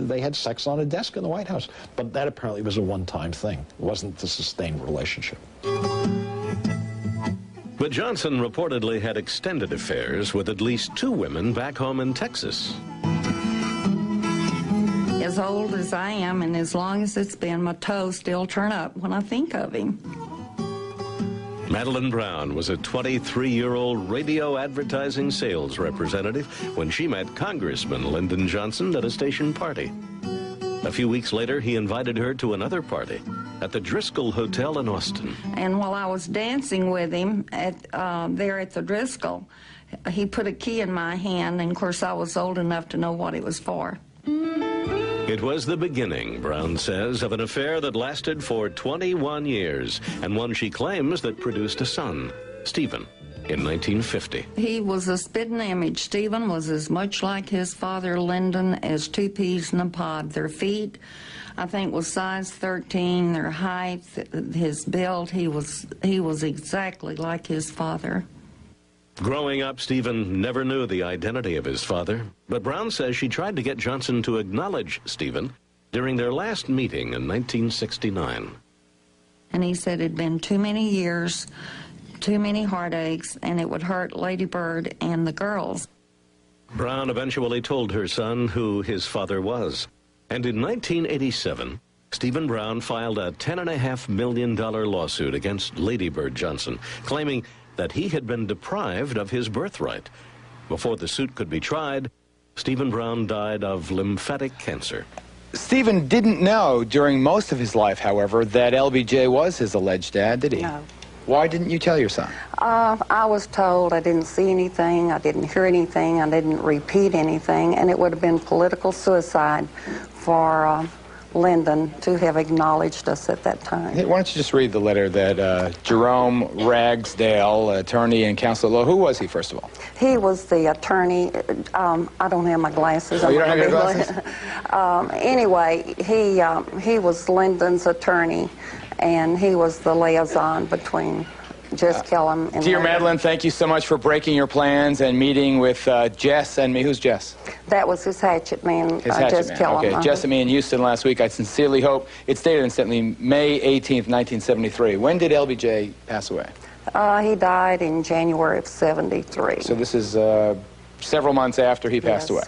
they had sex on a desk in the White House. But that apparently was a one-time thing. It wasn't a sustained relationship. But Johnson reportedly had extended affairs with at least 2 women back home in Texas. As old as I am and as long as it's been, my toes still turn up when I think of him. Madeline Brown was a 23-year-old radio advertising sales representative when she met Congressman Lyndon Johnson at a station party. A few weeks later, he invited her to another party at the Driscoll Hotel in Austin. And while I was dancing with him there at the Driscoll, he put a key in my hand, and of course I was old enough to know what it was for. It was the beginning, Brown says, of an affair that lasted for 21 years, and one she claims that produced a son, Stephen, in 1950. He was a spitting image. Stephen was as much like his father, Lyndon, as 2 peas in a pod. Their feet, I think, was size 13. Their height, his build, he was exactly like his father. Growing up, Stephen never knew the identity of his father, but Brown says she tried to get Johnson to acknowledge Stephen during their last meeting in 1969. And he said it'd been too many years, too many heartaches, and it would hurt Lady Bird and the girls. Brown eventually told her son who his father was, and in 1987, Stephen Brown filed a $10.5 million lawsuit against Lady Bird Johnson, claiming that he had been deprived of his birthright. Before the suit could be tried, Stephen Brown died of lymphatic cancer. Stephen didn't know during most of his life, however, that LBJ was his alleged dad, did he? No. Why didn't you tell your son? I was told. I didn't see anything, I didn't hear anything, I didn't repeat anything, and it would have been political suicide for Lyndon to have acknowledged us at that time. Hey, why don't you just read the letter that Jerome Ragsdale, attorney and counselor law, who was he, first of all? He was the attorney. I don't have my glasses. Oh, you don't have your glasses? Anyway, he was Lyndon's attorney, and he was the liaison between Jess Kellum and Dear Lyndon. Madeline, thank you so much for breaking your plans and meeting with Jess and me. Who's Jess? That was his hatchet man, His hatchet Jess man. Kellum. Okay, Jess and me in Houston last week. I sincerely hope, it's dated incidentally May 18th, 1973. When did LBJ pass away? He died in January of '73. So this is several months after he passed Yes. away.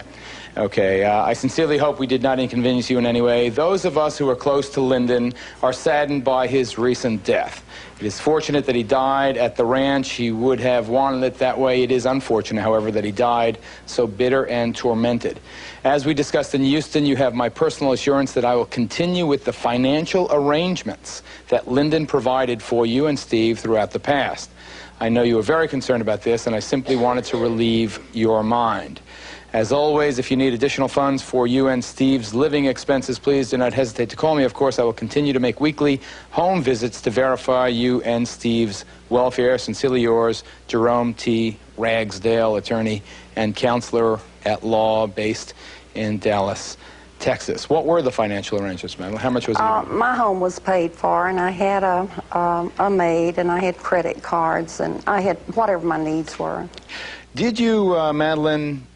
Okay, I sincerely hope we did not inconvenience you in any way. Those of us who are close to Lyndon are saddened by his recent death. It is fortunate that he died at the ranch. He would have wanted it that way. It is unfortunate, however, that he died so bitter and tormented. As we discussed in Houston, you have my personal assurance that I will continue with the financial arrangements that Lyndon provided for you and Steve throughout the past. I know you were very concerned about this, and I simply wanted to relieve your mind. As always, if you need additional funds for you and Steve's living expenses, please do not hesitate to call me. Of course, I will continue to make weekly home visits to verify you and Steve's welfare. Sincerely yours, Jerome T. Ragsdale, attorney and counselor at law based in Dallas, Texas. What were the financial arrangements, ma'am? How much was it? My home was paid for, and I had a maid, and I had credit cards, and I had whatever my needs were. Did you, Madeline,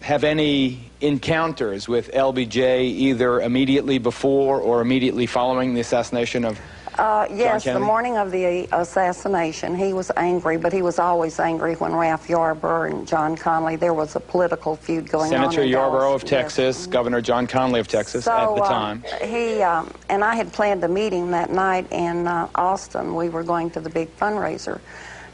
have any encounters with LBJ either immediately before or immediately following the assassination of Yes, John the Kennedy? morning of the assassination, he was angry, but he was always angry when Ralph Yarborough and John Connally, there was a political feud going on. Senator in Yarborough Dallas. of Texas, Yes. Governor John Connally of Texas at the time. He and I had planned a meeting that night in Austin. We were going to the big fundraiser.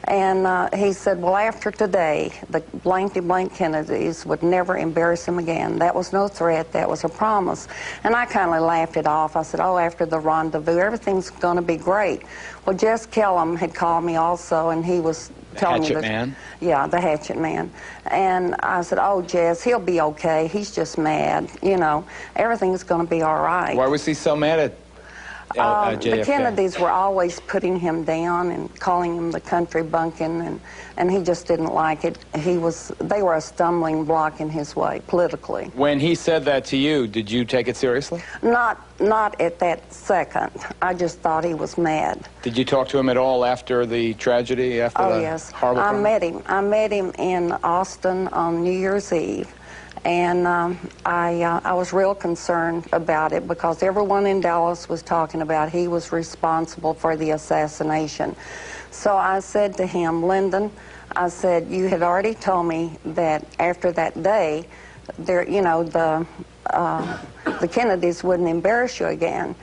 And he said, well, after today, the blank Kennedys would never embarrass him again. That was no threat. That was a promise. And I kind of laughed it off. I said, oh, after the rendezvous, everything's going to be great. Well, Jess Kellum had called me also, and he was telling me Hatchet Man? Yeah, the Hatchet Man. And I said, oh, Jess, he'll be okay. He's just mad. You know, everything's going to be all right. Why was he so mad at JFK? The Kennedys were always putting him down and calling him the country bumpkin, and he just didn't like it. They were a stumbling block in his way, politically. When he said that to you, did you take it seriously? Not at that second. I just thought he was mad. Did you talk to him at all after the tragedy, after the yes. horrible I crime? met him. I met him in Austin on New Year's Eve. And I was real concerned about it because everyone in Dallas was talking about he was responsible for the assassination. So I said to him, Lyndon, I said, you had already told me that after that day, the Kennedys wouldn't embarrass you again.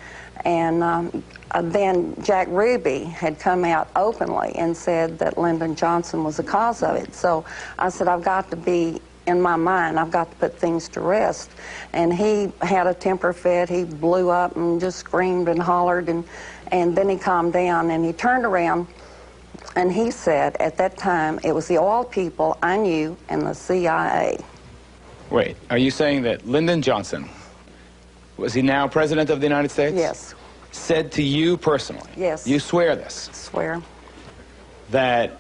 And then Jack Ruby had come out openly and said that Lyndon Johnson was the cause of it. So I said, I've got to be in my mind, I've got to put things to rest. And he had a temper fit. He blew up and just screamed and hollered, and then he calmed down, and he turned around, and he said at that time it was the oil people I knew and the CIA. Wait, are you saying that Lyndon Johnson, was he now President of the United States? Yes. Said to you personally? Yes. You swear this? Swear. That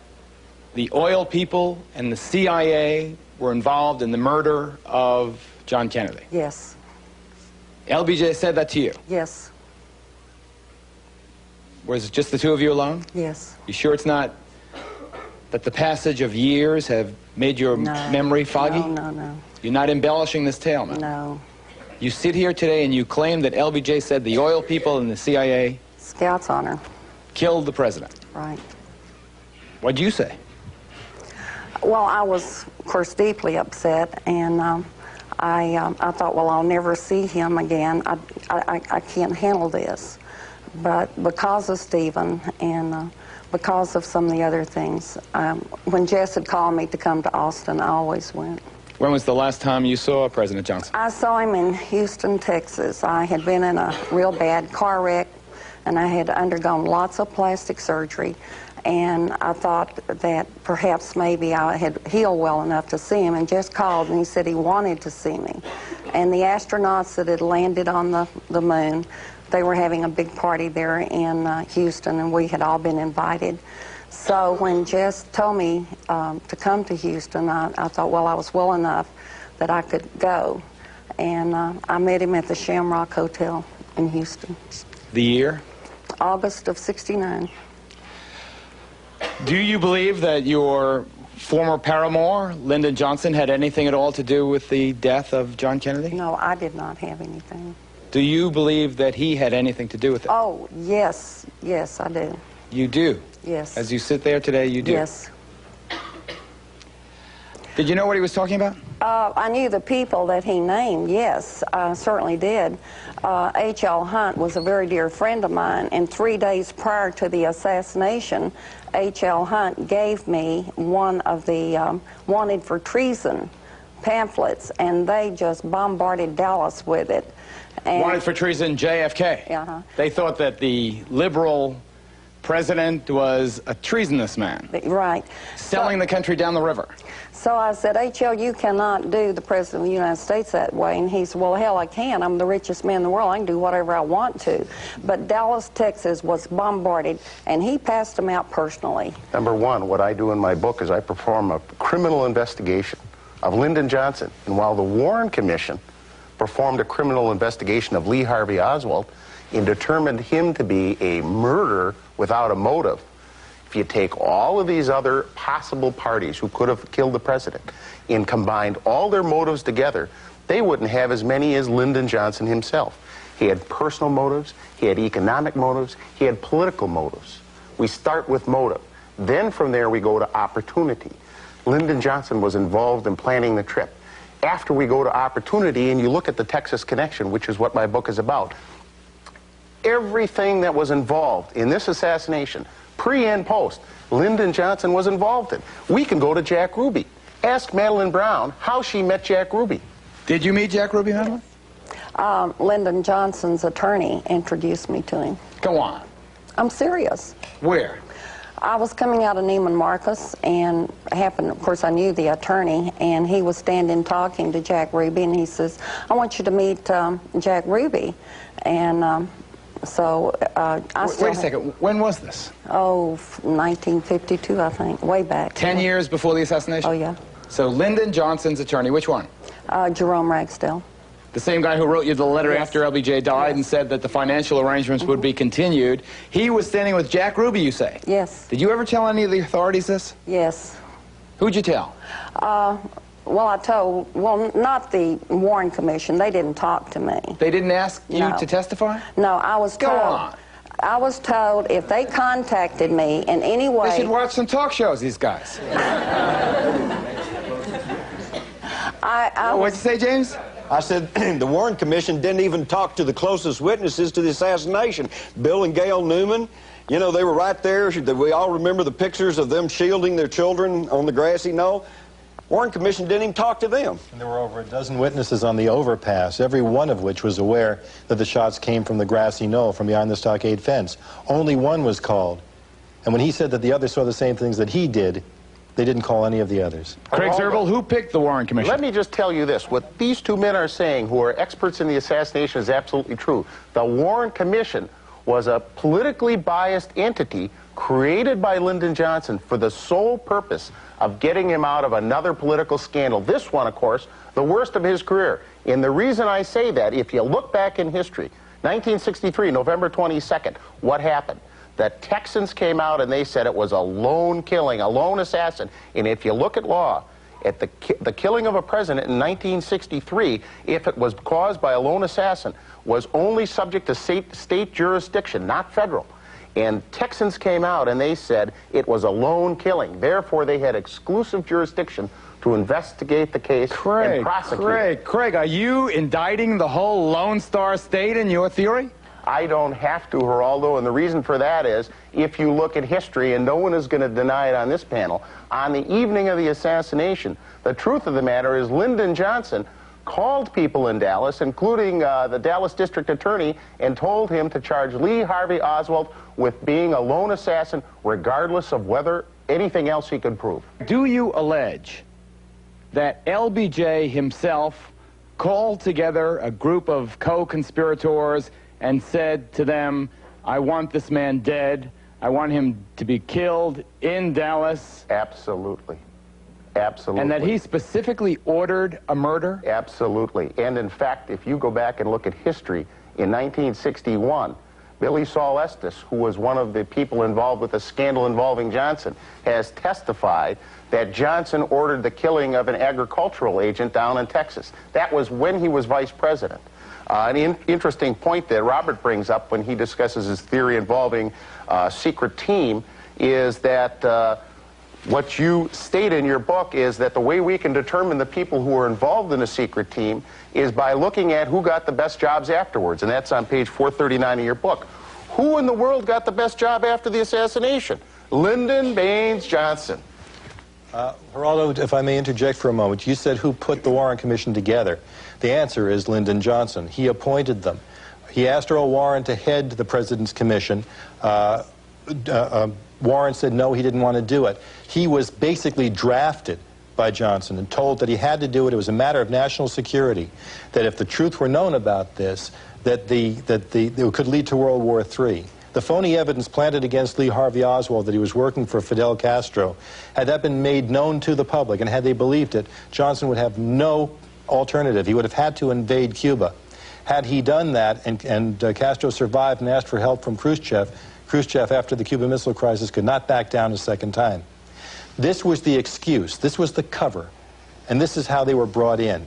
the oil people and the CIA were involved in the murder of John Kennedy? Yes. LBJ said that to you? Yes. Was it just the two of you alone? Yes. You sure it's not that the passage of years have made your memory foggy? No. You're not embellishing this tale, man? No. You sit here today and you claim that LBJ said the oil people and the CIA... Scout's honor. ...killed the president. Right. What'd you say? Well, I was, of course, deeply upset, and I thought, well, I'll never see him again. I can't handle this. But because of Stephen and because of some of the other things, when Jess had called me to come to Austin, I always went. When was the last time you saw President Johnson? I saw him in Houston, Texas. I had been in a real bad car wreck, and I had undergone lots of plastic surgery. And I thought that perhaps maybe I had healed well enough to see him, and just called, and he said he wanted to see me. And the astronauts that had landed on the moon, they were having a big party there in Houston, and we had all been invited. So when Jess told me to come to Houston, I thought, well, I was well enough that I could go. And I met him at the Shamrock Hotel in Houston. The year? August of '69. Do you believe that your former paramour, Lyndon Johnson, had anything at all to do with the death of John Kennedy? No, I did not have anything. Do you believe that he had anything to do with it? Oh, yes. Yes, I do. You do? Yes. As you sit there today, you do? Yes. Did you know what he was talking about? I knew the people that he named, yes, I certainly did. H.L. Hunt was a very dear friend of mine, and 3 days prior to the assassination, H.L. Hunt gave me one of the wanted for treason pamphlets, and they just bombarded Dallas with it. And Wanted for treason, JFK. Uh-huh. They thought that the liberal president was a treasonous man. Right. Selling the country down the river. So I said, H.L., you cannot do the President of the United States that way. And he said, well, hell, I can. I'm the richest man in the world. I can do whatever I want to. But Dallas, Texas was bombarded, and he passed them out personally. Number one, what I do in my book is I perform a criminal investigation of Lyndon Johnson. And while the Warren Commission performed a criminal investigation of Lee Harvey Oswald and determined him to be a murderer without a motive, If you take all of these other possible parties who could have killed the president and combined all their motives together, they wouldn't have as many as Lyndon Johnson himself. He had personal motives, he had economic motives, he had political motives. We start with motive. Then from there we go to opportunity. Lyndon Johnson was involved in planning the trip. After we go to opportunity and you look at the Texas connection, which is what my book is about, everything that was involved in this assassination, pre and post, Lyndon Johnson was involved in. We can go to Jack Ruby. Ask Madeline Brown how she met Jack Ruby. Did you meet Jack Ruby, Madeline? Lyndon Johnson's attorney introduced me to him. Go on. I'm serious. Where? I was coming out of Neiman Marcus, and happened, of course, I knew the attorney, and he was standing talking to Jack Ruby, and he says, "I want you to meet Jack Ruby." And I Wait a second. When was this? Oh, 1952, I think. Way back. 10 years before the assassination? Oh, yeah. So Lyndon Johnson's attorney, which one? Jerome Ragsdale. The same guy who wrote you the letter Yes. after LBJ died and said that the financial arrangements would be continued. He was standing with Jack Ruby, you say? Yes. Did you ever tell any of the authorities this? Yes. Who'd you tell? Well, not the Warren Commission. They didn't talk to me. They didn't ask you No. to testify? No, I was told. Go on. I was told if they contacted me in any way... They should watch some talk shows, these guys. What'd you say, James? I said the Warren Commission didn't even talk to the closest witnesses to the assassination. Bill and Gail Newman, you know, they were right there. We all remember the pictures of them shielding their children on the grassy knoll. Warren Commission didn't even talk to them. And there were over a dozen witnesses on the overpass, every one of which was aware that the shots came from the grassy knoll, from behind the stockade fence. Only one was called. And when he said that the others saw the same things that he did, they didn't call any of the others. Craig Zerbil, who picked the Warren Commission? Let me just tell you this. What these two men are saying, who are experts in the assassination, is absolutely true. The Warren Commission was a politically biased entity created by Lyndon Johnson for the sole purpose of getting him out of another political scandal. This one, of course, the worst of his career. And the reason I say that, if you look back in history, 1963, November 22nd, what happened? The Texans came out and they said it was a lone killing, a lone assassin. And if you look at law, at the killing of a president in 1963, if it was caused by a lone assassin, was only subject to state jurisdiction, not federal. And Texans came out and they said it was a lone killing. Therefore, they had exclusive jurisdiction to investigate the case and prosecute. Craig, are you indicting the whole Lone Star State in your theory? I don't have to, Geraldo, and the reason for that is, if you look at history, and no one is going to deny it on this panel, on the evening of the assassination, the truth of the matter is Lyndon Johnson called people in Dallas, including the Dallas district attorney, and told him to charge Lee Harvey Oswald with being a lone assassin, regardless of whether anything else he could prove. Do you allege that LBJ himself called together a group of co-conspirators and said to them, "I want this man dead. I want him to be killed in Dallas"? Absolutely. Absolutely. And that he specifically ordered a murder? Absolutely. And in fact, if you go back and look at history, in 1961, Billy Saul Estes, who was one of the people involved with the scandal involving Johnson, has testified that Johnson ordered the killing of an agricultural agent down in Texas. That was when he was vice president. An interesting point that Robert brings up when he discusses his theory involving a secret team is that what you state in your book is that the way we can determine the people who are involved in a secret team is by looking at who got the best jobs afterwards, and that's on page 439 of your book. Who in the world got the best job after the assassination? Lyndon Baines Johnson. Geraldo, if I may interject for a moment, you said who put the Warren Commission together. The answer is Lyndon Johnson. He appointed them. He asked Earl Warren to head the President's Commission. Warren said no, he didn't want to do it. He was basically drafted by Johnson and told that he had to do it. It was a matter of national security, that if the truth were known about this, that it could lead to World War III. The phony evidence planted against Lee Harvey Oswald that he was working for Fidel Castro, had that been made known to the public and had they believed it, Johnson would have no alternative. He would have had to invade Cuba. Had he done that and Castro survived and asked for help from Khrushchev, Khrushchev, after the Cuban Missile Crisis, could not back down a second time. This was the excuse. This was the cover. And this is how they were brought in.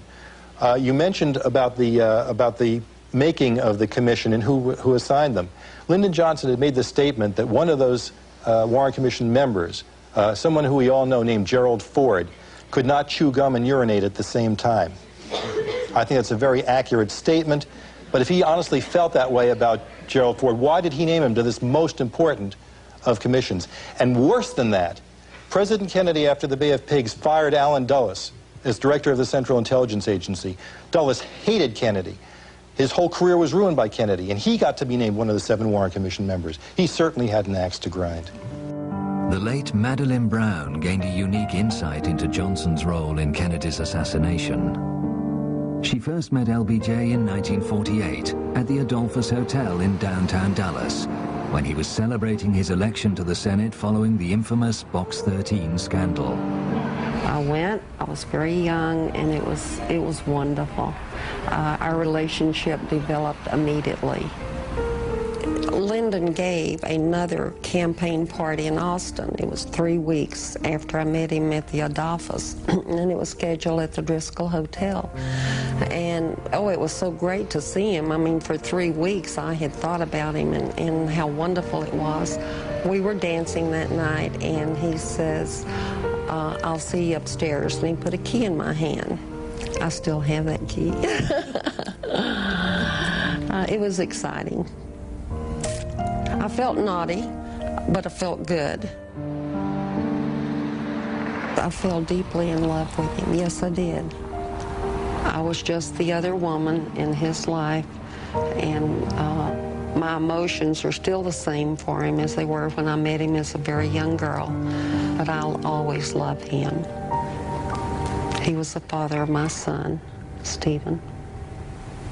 You mentioned about the making of the commission and who assigned them. Lyndon Johnson had made the statement that one of those Warren Commission members, someone who we all know named Gerald Ford, could not chew gum and urinate at the same time. I think that's a very accurate statement, but if he honestly felt that way about Gerald Ford, why did he name him to this most important of commissions? And worse than that, President Kennedy, after the Bay of Pigs, fired Allen Dulles as director of the Central Intelligence Agency. Dulles hated Kennedy. His whole career was ruined by Kennedy, and he got to be named one of the 7 Warren Commission members. He certainly had an axe to grind. The late Madeleine Brown gained a unique insight into Johnson's role in Kennedy's assassination. She first met LBJ in 1948 at the Adolphus Hotel in downtown Dallas, when he was celebrating his election to the Senate following the infamous Box 13 scandal. I went, I was very young, and it was wonderful. Our relationship developed immediately. Lyndon gave another campaign party in Austin. It was 3 weeks after I met him at the Adolphus, and it was scheduled at the Driscoll Hotel. And, oh, it was so great to see him. I mean, for 3 weeks I had thought about him and how wonderful it was. We were dancing that night, and he says, I'll see you upstairs. And he put a key in my hand. I still have that key. It was exciting. I felt naughty, but I felt good. I fell deeply in love with him. Yes, I did. I was just the other woman in his life, and my emotions are still the same for him as they were when I met him as a very young girl, but I'll always love him. He was the father of my son, Stephen.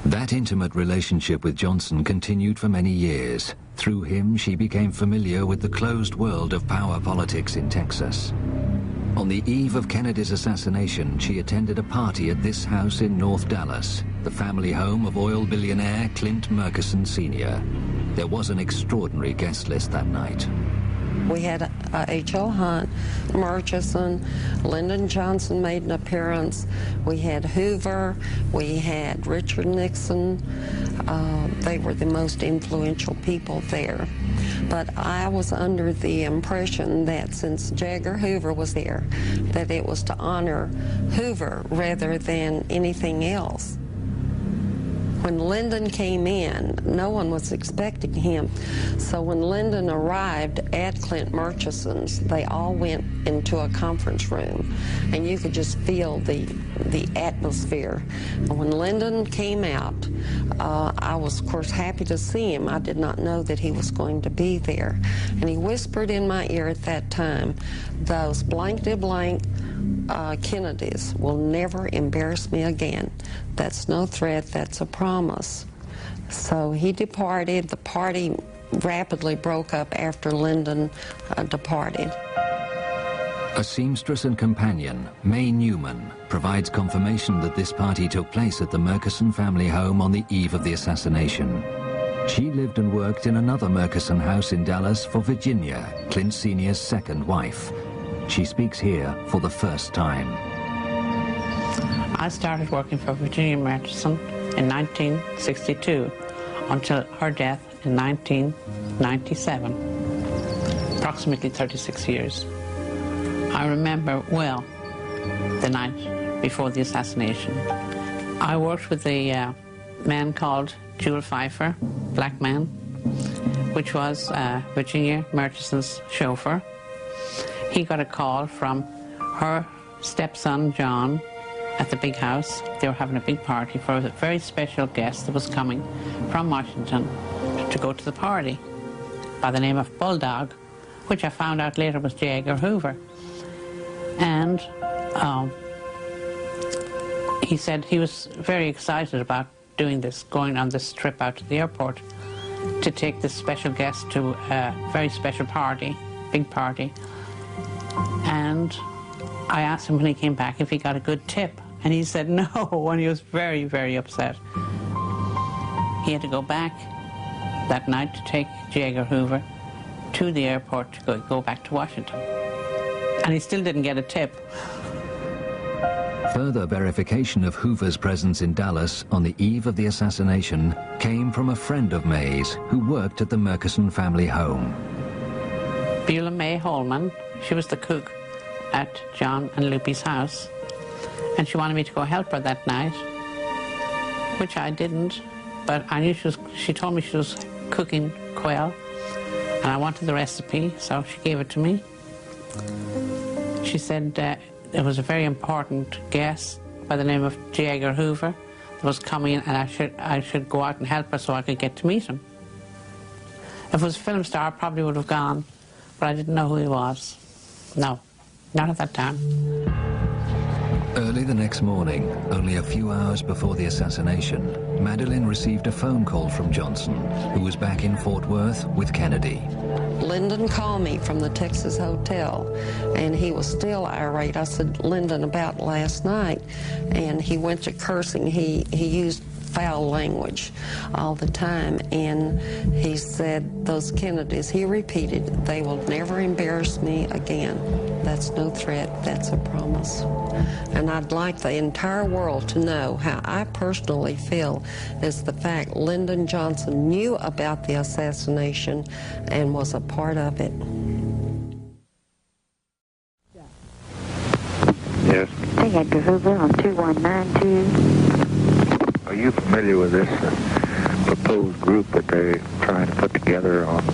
That intimate relationship with Johnson continued for many years. Through him, she became familiar with the closed world of power politics in Texas. On the eve of Kennedy's assassination, she attended a party at this house in North Dallas, the family home of oil billionaire Clint Murchison Sr. There was an extraordinary guest list that night. We had H.L. Hunt, Murchison, Lyndon Johnson made an appearance. We had Hoover, we had Richard Nixon. They were the most influential people there. But I was under the impression that since J. Edgar Hoover was there, that it was to honor Hoover rather than anything else. When Lyndon came in, no one was expecting him. So when Lyndon arrived at Clint Murchison's, they all went into a conference room, and you could just feel the atmosphere. And when Lyndon came out, I was, of course, happy to see him. I did not know that he was going to be there. And he whispered in my ear at that time, "Those blank-de-blank Kennedys will never embarrass me again. That's no threat, that's a promise." So he departed. The party rapidly broke up after Lyndon departed. A seamstress and companion, May Newman, provides confirmation that this party took place at the Murchison family home on the eve of the assassination. She lived and worked in another Murchison house in Dallas for Virginia, Clint Sr.'s second wife. She speaks here for the first time. I started working for Virginia Murchison in 1962 until her death in 1997, approximately 36 years. I remember well the night before the assassination. I worked with a man called Jewel Pfeiffer, black man, which was Virginia Murchison's chauffeur. He got a call from her stepson, John, at the big house. They were having a big party for a very special guest that was coming from Washington to go to the party by the name of Bulldog, which I found out later was J. Edgar Hoover. And he said he was very excited about doing this, going on this trip out to the airport to take this special guest to a very special party, big party. And I asked him when he came back if he got a good tip, and he said no, and he was very, very upset. He had to go back that night to take J. Edgar Hoover to the airport to go back to Washington. And he still didn't get a tip. Further verification of Hoover's presence in Dallas on the eve of the assassination came from a friend of May's who worked at the Murchison family home. Beulah May Holman, she was the cook at John and Lupe's house, and she wanted me to go help her that night, which I didn't, but I knew she told me she was cooking quail, and I wanted the recipe, so she gave it to me. She said there was a very important guest by the name of J. Edgar Hoover that was coming, and I should go out and help her so I could get to meet him. If it was a film star, I probably would have gone, but I didn't know who he was. No, not at that time. Early the next morning, only a few hours before the assassination, Madeleine received a phone call from Johnson, who was back in Fort Worth with Kennedy. Lyndon called me from the Texas hotel, and he was still irate. I said, Lyndon, about last night, and he went to cursing. He used foul language all the time, and he said, those Kennedys, he repeated, they will never embarrass me again. That's no threat, that's a promise. And I'd like the entire world to know how I personally feel is the fact Lyndon Johnson knew about the assassination and was a part of it. Yes. J. Edgar Hoover on 2192. Are you familiar with this proposed group that they're trying to put together on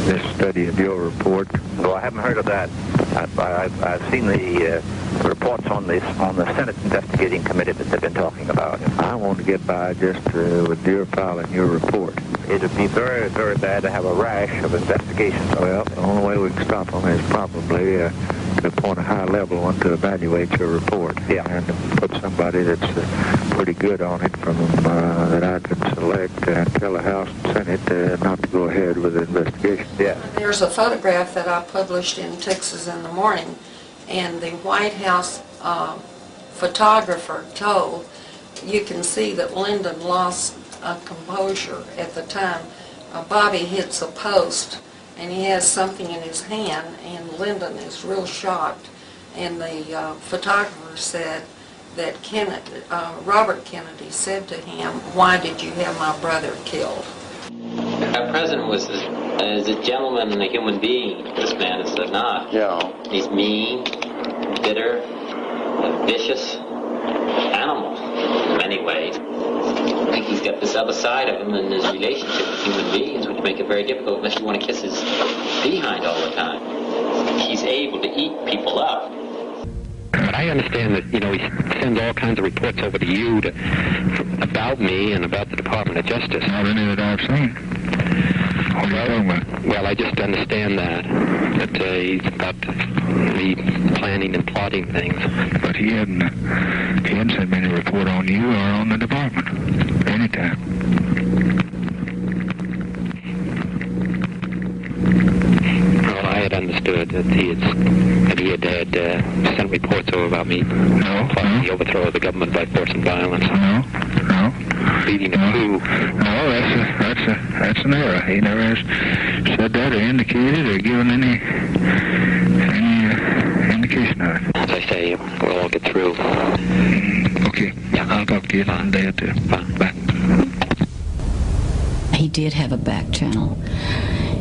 this study of your report? No, I haven't heard of that. I've seen the reports on the Senate Investigating Committee that they've been talking about. I want to get by just with your file and your report. It would be very, very bad to have a rash of investigations. Well, the only way we can stop them is probably to appoint a high-level one to evaluate your report. Yeah. And to put somebody that's pretty good on it from that I could select and tell the House and Senate not to go ahead with the investigation. Yeah. There's a photograph that I published in Texas in the Morning, and the White House photographer told, you can see that Lyndon lost composure at the time. Bobby hits a post, and he has something in his hand, and Lyndon is real shocked. And the photographer said that Robert Kennedy said to him, why did you have my brother killed? Our president was as a gentleman and a human being. This man is not. Yeah. He's mean, bitter, a vicious animal in many ways. I think he's got this other side of him in his relationship with human beings, which make it very difficult unless you want to kiss his behind all the time. He's able to eat people up. But I understand that, he sends all kinds of reports over to you about me and about the Department of Justice. Not any that I've seen. What are you talking about? Well, I just understand that he's about me planning and plotting things. But he hadn't sent me any report on you or on the department anytime. Well, I had understood that he had sent reports over about me plotting the overthrow of the government by force and violence. No. Leading a coup. No, that's an error. He never has said that or indicated or given any indication of it. As I say, we'll all get through. Okay. Yeah. I'll talk to you in a day or two. Bye. He did have a back channel.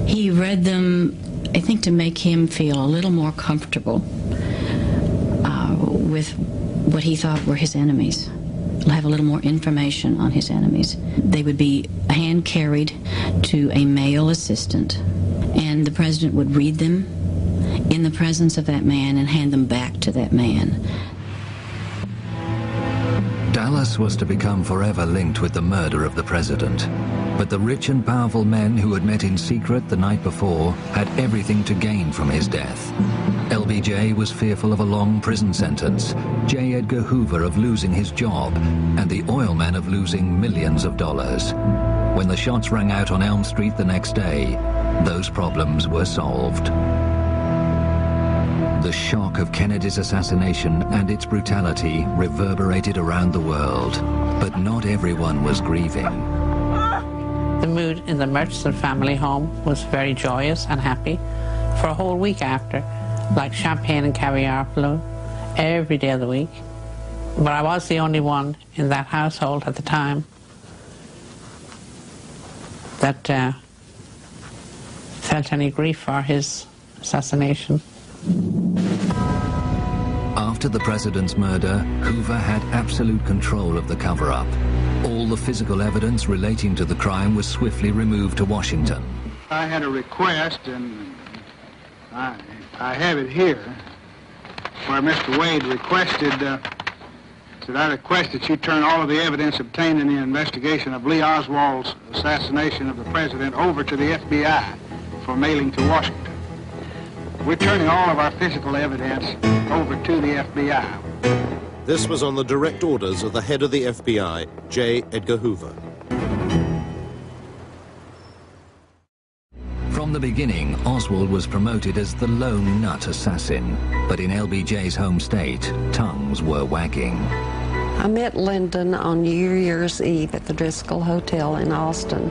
He read them, I think, to make him feel a little more comfortable with what he thought were his enemies. Have a little more information on his enemies. They would be hand-carried to a male assistant, and the president would read them in the presence of that man and hand them back to that man. Dallas was to become forever linked with the murder of the president. But the rich and powerful men who had met in secret the night before had everything to gain from his death. LBJ was fearful of a long prison sentence, J. Edgar Hoover of losing his job, and the oil men of losing millions of dollars. When the shots rang out on Elm Street the next day, those problems were solved. The shock of Kennedy's assassination and its brutality reverberated around the world, but not everyone was grieving. The mood in the Murchison family home was very joyous and happy for a whole week after, like champagne and caviar flew every day of the week. But I was the only one in that household at the time that felt any grief for his assassination. After the president's murder, Hoover had absolute control of the cover-up. All the physical evidence relating to the crime was swiftly removed to Washington. I had a request, and I have it here, where Mr. Wade requested, said, I request that you turn all of the evidence obtained in the investigation of Lee Oswald's assassination of the president over to the FBI for mailing to Washington. We're turning all of our physical evidence over to the FBI. This was on the direct orders of the head of the FBI, J. Edgar Hoover. From the beginning, Oswald was promoted as the lone nut assassin, but in LBJ's home state, tongues were wagging. I met Lyndon on New Year's Eve at the Driscoll Hotel in Austin,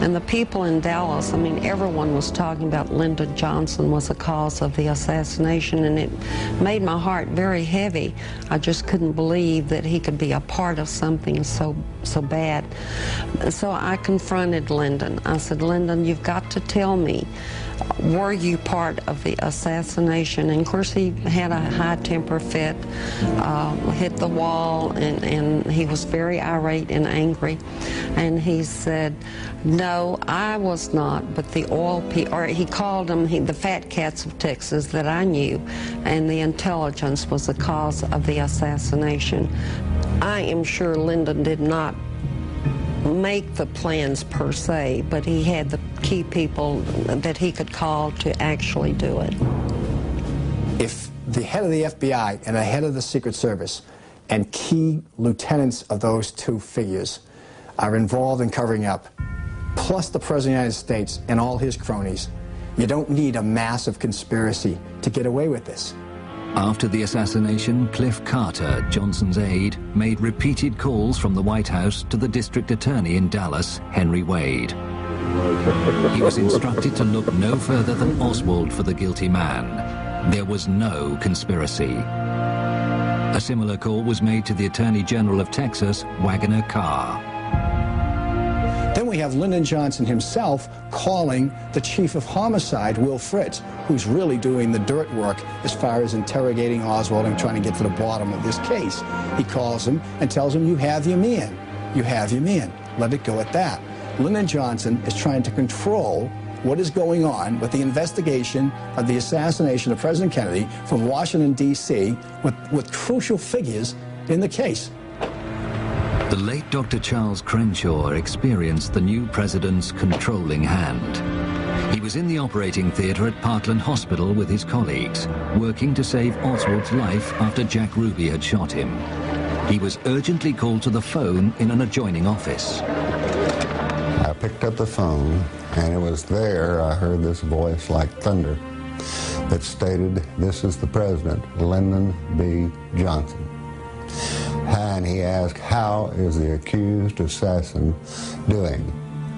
and the people in Dallas, I mean, everyone was talking about Lyndon Johnson was the cause of the assassination, and it made my heart very heavy. I just couldn't believe that he could be a part of something so bad. So I confronted Lyndon. I said, Lyndon, you've got to tell me, were you part of the assassination? And of course he had a high temper fit, hit the wall, and he was very irate and angry. And he said, no, I was not, but the oil people, or he called them the fat cats of Texas that I knew, and the intelligence was the cause of the assassination. I am sure Lyndon did not make the plans per se, but he had the key people that he could call to actually do it. If the head of the FBI and the head of the Secret Service and key lieutenants of those two figures are involved in covering up, plus the President of the United States and all his cronies, you don't need a massive conspiracy to get away with this. After the assassination, Cliff Carter, Johnson's aide, made repeated calls from the White House to the district attorney in Dallas, Henry Wade. He was instructed to look no further than Oswald for the guilty man. There was no conspiracy. A similar call was made to the Attorney General of Texas, Wagner Carr. Then we have Lyndon Johnson himself calling the chief of homicide, Will Fritz, who's really doing the dirt work as far as interrogating Oswald and trying to get to the bottom of this case. He calls him and tells him, you have your man. You have your man. Let it go at that. Lyndon Johnson is trying to control what is going on with the investigation of the assassination of President Kennedy from Washington, D.C., with crucial figures in the case. The late Dr. Charles Crenshaw experienced the new president's controlling hand. He was in the operating theater at Parkland Hospital with his colleagues, working to save Oswald's life after Jack Ruby had shot him. He was urgently called to the phone in an adjoining office. I picked up the phone, and it was there I heard this voice like thunder that stated, "This is the president, Lyndon B. Johnson." And he asked, "How is the accused assassin doing?"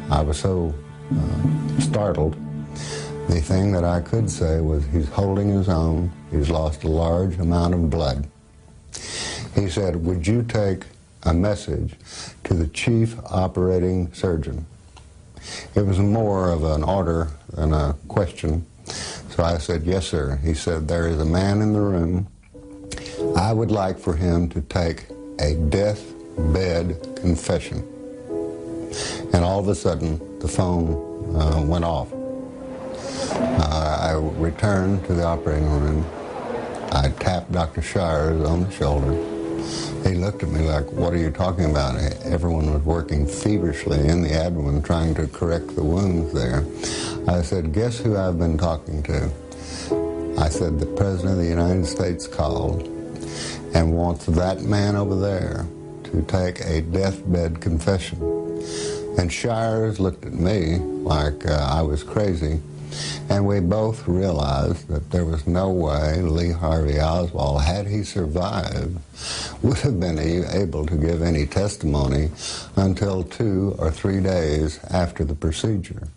I was so startled. The thing that I could say was, he's holding his own. He's lost a large amount of blood. He said, "Would you take a message to the chief operating surgeon?" It was more of an order than a question. So I said, "Yes, sir." He said, "There is a man in the room. I would like for him to take a deathbed confession." And all of a sudden, the phone went off. I returned to the operating room. I tapped Dr. Shires on the shoulder. He looked at me like, "What are you talking about?" Everyone was working feverishly in the abdomen trying to correct the wounds there. I said, "Guess who I've been talking to?" I said, "The President of the United States called and wants that man over there to take a deathbed confession." And Shires looked at me like I was crazy. And we both realized that there was no way Lee Harvey Oswald, had he survived, would have been able to give any testimony until 2 or 3 days after the procedure.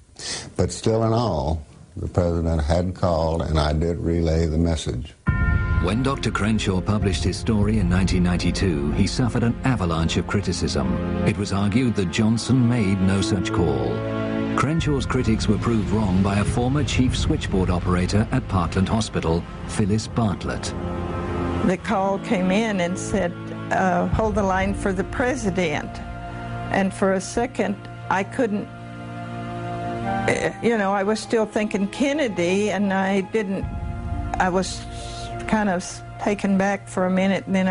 But still in all, the President had called, and I did relay the message. When Dr. Crenshaw published his story in 1992, he suffered an avalanche of criticism. It was argued that Johnson made no such call. Crenshaw's critics were proved wrong by a former chief switchboard operator at Parkland Hospital, Phyllis Bartlett. The call came in and said, hold the line for the President. And for a second, I couldn't, you know, I was still thinking Kennedy, and I was kind of taken back for a minute, and then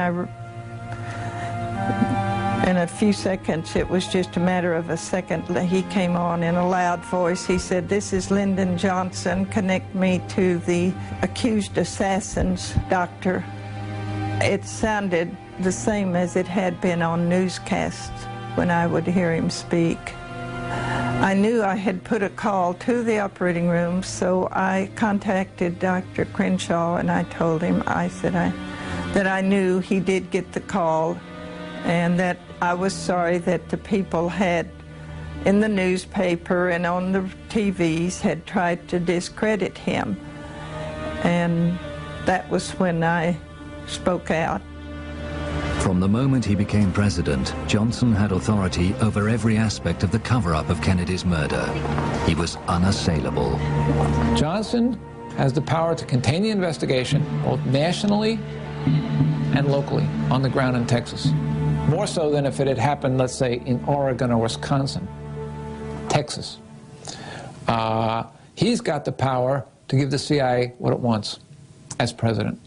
in a few seconds, it was just a matter of a second, he came on in a loud voice. He said, "This is Lyndon Johnson. Connect me to the accused assassins, doctor." It sounded the same as it had been on newscasts when I would hear him speak. I knew I had put a call to the operating room, so I contacted Dr. Crenshaw, and I told him, that I knew he did get the call, and that I was sorry that the people had, in the newspaper and on the TVs, had tried to discredit him. And that was when I spoke out. From the moment he became president, Johnson had authority over every aspect of the cover-up of Kennedy's murder. He was unassailable. Johnson has the power to contain the investigation, both nationally and locally, on the ground in Texas. More so than if it had happened, let's say, in Oregon or Wisconsin. Texas. He's got the power to give the CIA what it wants as president,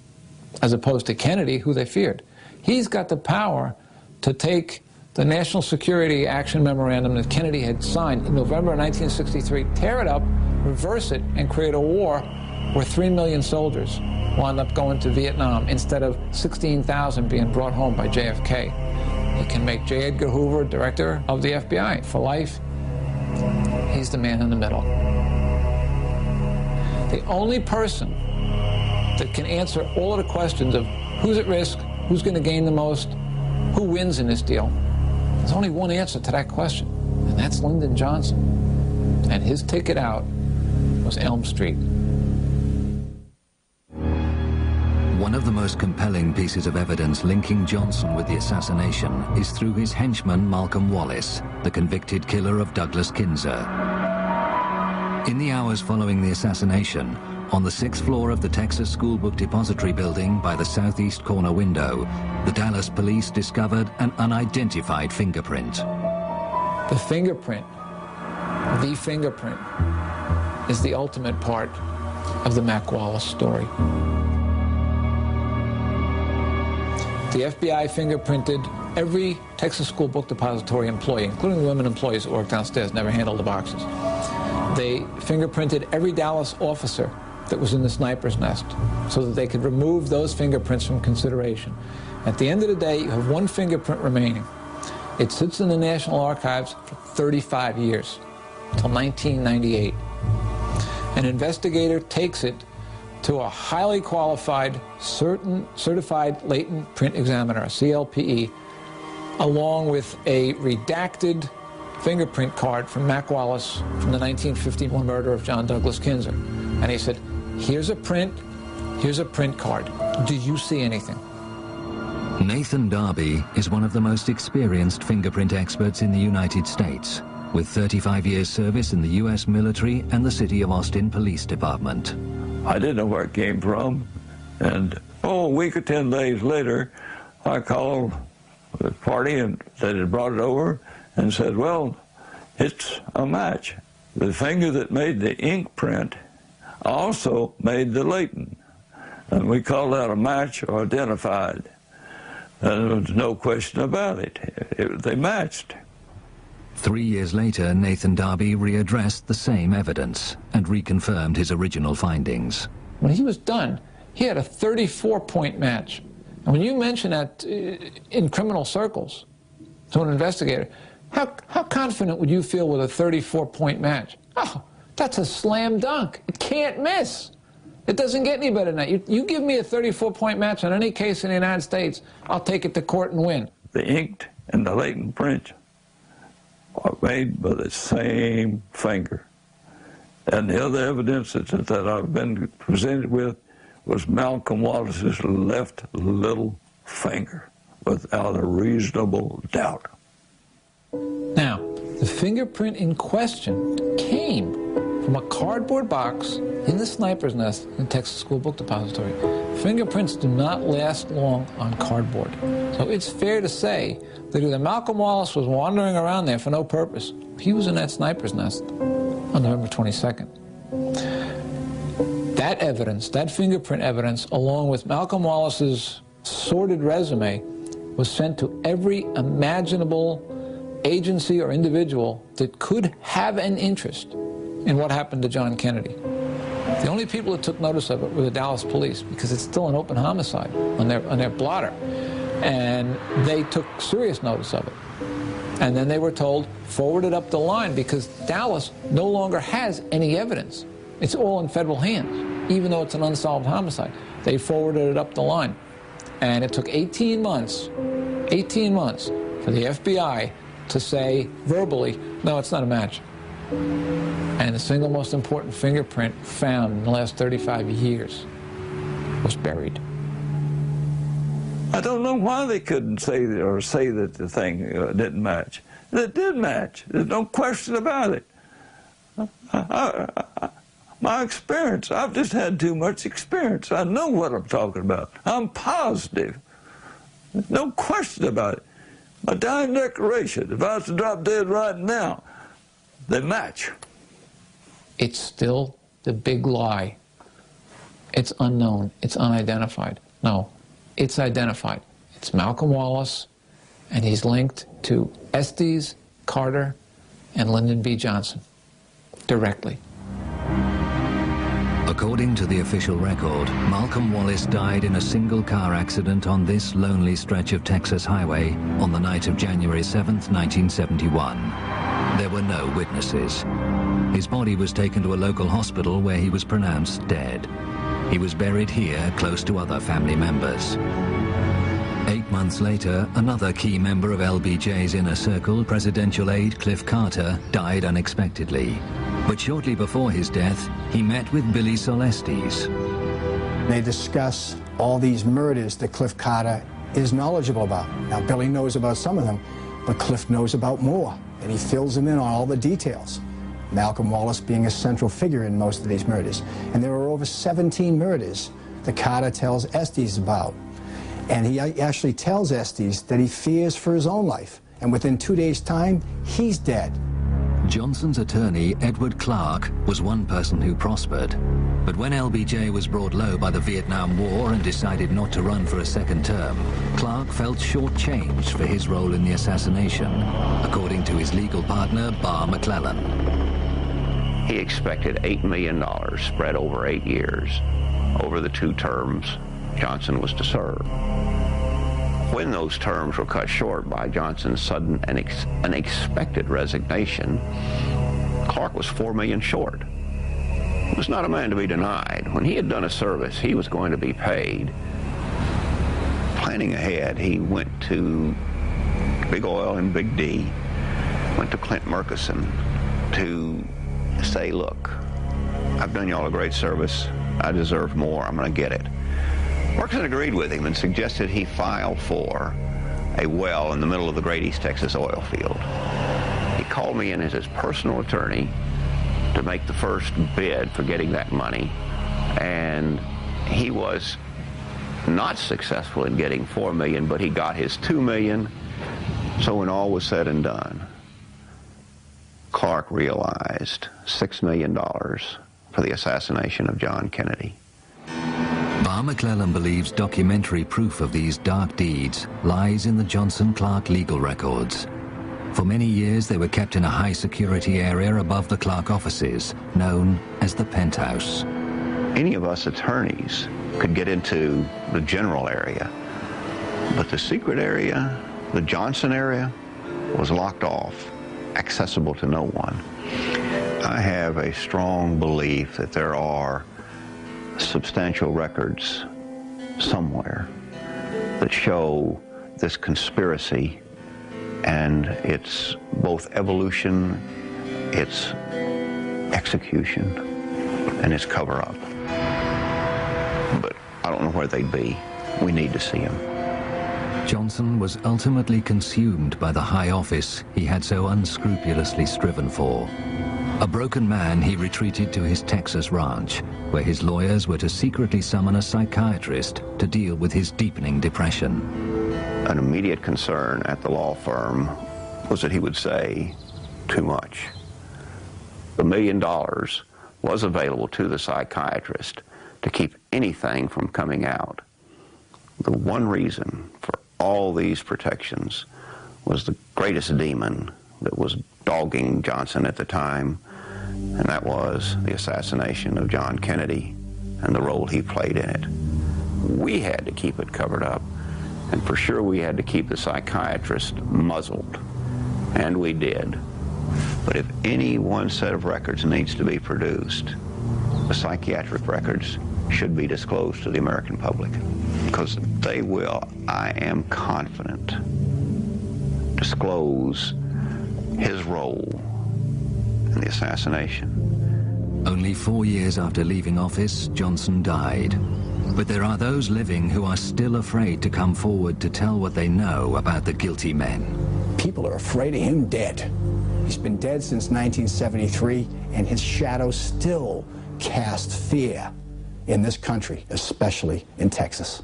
as opposed to Kennedy, who they feared. He's got the power to take the National Security Action Memorandum that Kennedy had signed in November of 1963, tear it up, reverse it, and create a war where 3 million soldiers wound up going to Vietnam instead of 16,000 being brought home by JFK. He can make J. Edgar Hoover director of the FBI for life. He's the man in the middle. The only person that can answer all of the questions of who's at risk, who's going to gain the most, who wins in this deal, there's only one answer to that question, and that's Lyndon Johnson. And his ticket out was Elm Street. One of the most compelling pieces of evidence linking Johnson with the assassination is through his henchman Malcolm Wallace, the convicted killer of Douglas Kinzer. In the hours following the assassination, on the 6th floor of the Texas School Book Depository building by the southeast corner window, the Dallas police discovered an unidentified fingerprint. The fingerprint is the ultimate part of the Mac Wallace story. The FBI fingerprinted every Texas School Book Depository employee, including the women employees that worked downstairs, never handled the boxes. They fingerprinted every Dallas officer that was in the sniper's nest so that they could remove those fingerprints from consideration. At the end of the day, you have one fingerprint remaining. It sits in the National Archives for 35 years, until 1998. An investigator takes it to a highly qualified, certified latent print examiner, a CLPE, along with a redacted fingerprint card from Mac Wallace from the 1951 murder of John Douglas Kinzer. And he said, here's a print card. Do you see anything? Nathan Darby is one of the most experienced fingerprint experts in the United States, with 35 years service in the U.S. military and the City of Austin Police Department. I didn't know where it came from, and a week or 10 days later, I called the party that had brought it over and said, well, it's a match. The finger that made the ink print also made the latent, and we called that a match or identified. And there was no question about it. They matched. 3 years later, Nathan Darby readdressed the same evidence and reconfirmed his original findings. When he was done, he had a 34-point match. And when you mention that in criminal circles to an investigator, how confident would you feel with a 34-point match? Oh, That's a slam dunk. It can't miss. It doesn't get any better than that. You give me a 34-point match on any case in the United States, I'll take it to court and win. The inked and the latent prints are made by the same finger. And the other evidence that I've been presented with was Malcolm Wallace's left little finger, without a reasonable doubt. Now, the fingerprint in question came from a cardboard box in the sniper's nest in Texas School Book Depository. Fingerprints do not last long on cardboard. So it's fair to say that either Malcolm Wallace was wandering around there for no purpose. He was in that sniper's nest on November 22nd. That evidence, that fingerprint evidence, along with Malcolm Wallace's sordid resume, was sent to every imaginable agency or individual that could have an interest in what happened to John Kennedy. The only people that took notice of it were the Dallas police, because it's still an open homicide on their blotter. And they took serious notice of it. And then they were told, forward it up the line, because Dallas no longer has any evidence. It's all in federal hands, even though it's an unsolved homicide. They forwarded it up the line. And it took 18 months for the FBI to say verbally, no, it's not a match. And the single most important fingerprint found in the last 35 years was buried. I don't know why they couldn't say that the thing didn't match. It did match. There's no question about it. My experience, I've just had too much experience. I know what I'm talking about. I'm positive. There's no question about it. My dying declaration, if I was to drop dead right now, they match. It's still the big lie. It's unknown. It's unidentified. No, it's identified. It's Malcolm Wallace, and he's linked to Estes, Carter, and Lyndon B. Johnson directly. According to the official record, Malcolm Wallace died in a single car accident on this lonely stretch of Texas highway on the night of January 7th, 1971. There were no witnesses. His body was taken to a local hospital where he was pronounced dead. He was buried here close to other family members. 8 months later, another key member of LBJ's inner circle, presidential aide Cliff Carter, died unexpectedly. But shortly before his death, he met with Billy Solestes. They discuss all these murders that Cliff Carter is knowledgeable about. Now, Billy knows about some of them, but Cliff knows about more, and he fills him in on all the details. Malcolm Wallace being a central figure in most of these murders. And there are over 17 murders that Carter tells Estes about. And he actually tells Estes that he fears for his own life. And within 2 days' time, he's dead. Johnson's attorney, Edward Clark, was one person who prospered. But when LBJ was brought low by the Vietnam War and decided not to run for a second term, Clark felt shortchanged for his role in the assassination, according to his legal partner, Bar McClellan. He expected $8 million spread over 8 years, over the 2 terms Johnson was to serve. When those terms were cut short by Johnson's sudden and unexpected resignation, Clark was $4 million short. He was not a man to be denied. When he had done a service, he was going to be paid. Planning ahead, he went to Big Oil and Big D, went to Clint Murkison to say, look, I've done y'all a great service. I deserve more. I'm going to get it. Murkison agreed with him and suggested he file for a well in the middle of the great East Texas oil field. He called me in as his personal attorney to make the first bid for getting that money, and he was not successful in getting $4 million, but he got his $2 million. So when all was said and done, Clark realized $6 million for the assassination of John Kennedy. Bar McClellan believes documentary proof of these dark deeds lies in the Johnson-Clark legal records. For many years, they were kept in a high-security area above the Clark offices, known as the penthouse. Any of us attorneys could get into the general area, but the secret area, the Johnson area, was locked off, accessible to no one. I have a strong belief that there are substantial records somewhere that show this conspiracy and its both evolution, its execution, and its cover-up. But I don't know where they'd be. We need to see them. Johnson was ultimately consumed by the high office he had so unscrupulously striven for. A broken man, he retreated to his Texas ranch, where his lawyers were to secretly summon a psychiatrist to deal with his deepening depression. An immediate concern at the law firm was that he would say too much. The $1 million was available to the psychiatrist to keep anything from coming out. The one reason for all these protections was the greatest demon that was dogging Johnson at the time, and that was the assassination of John Kennedy and the role he played in it. We had to keep it covered up, and for sure we had to keep the psychiatrist muzzled, and we did. But if any one set of records needs to be produced, the psychiatric records should be disclosed to the American public, because they will, I am confident, disclose his role in the assassination. Only 4 years after leaving office, Johnson died. But there are those living who are still afraid to come forward to tell what they know about the guilty men. People are afraid of him dead. He's been dead since 1973, and his shadow still casts fear in this country, especially in Texas.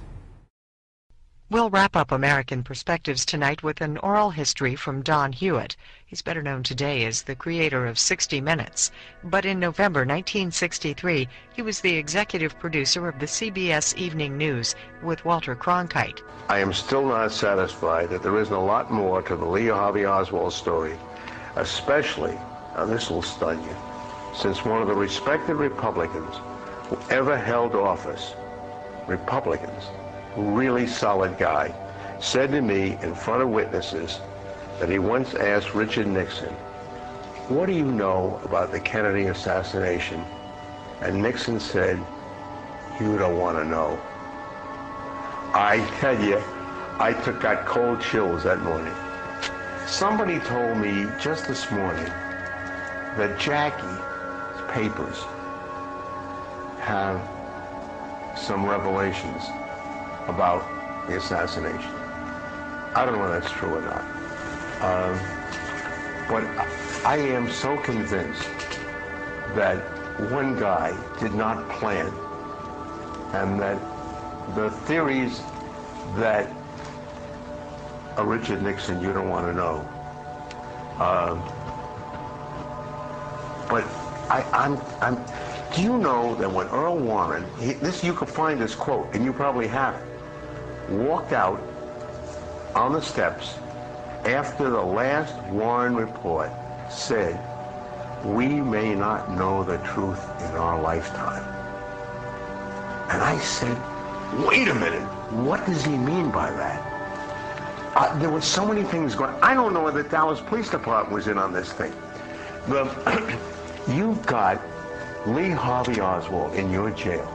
We'll wrap up American Perspectives tonight with an oral history from Don Hewitt. He's better known today as the creator of 60 Minutes. But in November 1963, he was the executive producer of the CBS Evening News with Walter Cronkite. I am still not satisfied that there isn't a lot more to the Lee Harvey Oswald story, especially, now this will stun you, since one of the respected Republicans who ever held office, Republicans, really solid guy, said to me in front of witnesses that he once asked Richard Nixon, "What do you know about the Kennedy assassination?" And Nixon said, "You don't want to know." I tell you, I got cold chills that morning. Somebody told me just this morning that Jackie's papers have some revelations about the assassination. I don't know if that's true or not. But I am so convinced that one guy did not plan, and that the theories that Richard Nixon, you don't want to know. But do you know that when Earl Warren, you could find this quote, and you probably have it, walked out on the steps after the last Warren report said, "We may not know the truth in our lifetime." And I said, wait a minute, what does he mean by that? There were so many things going on. I don't know whether the Dallas Police Department was in on this thing. You've got Lee Harvey Oswald in your jail.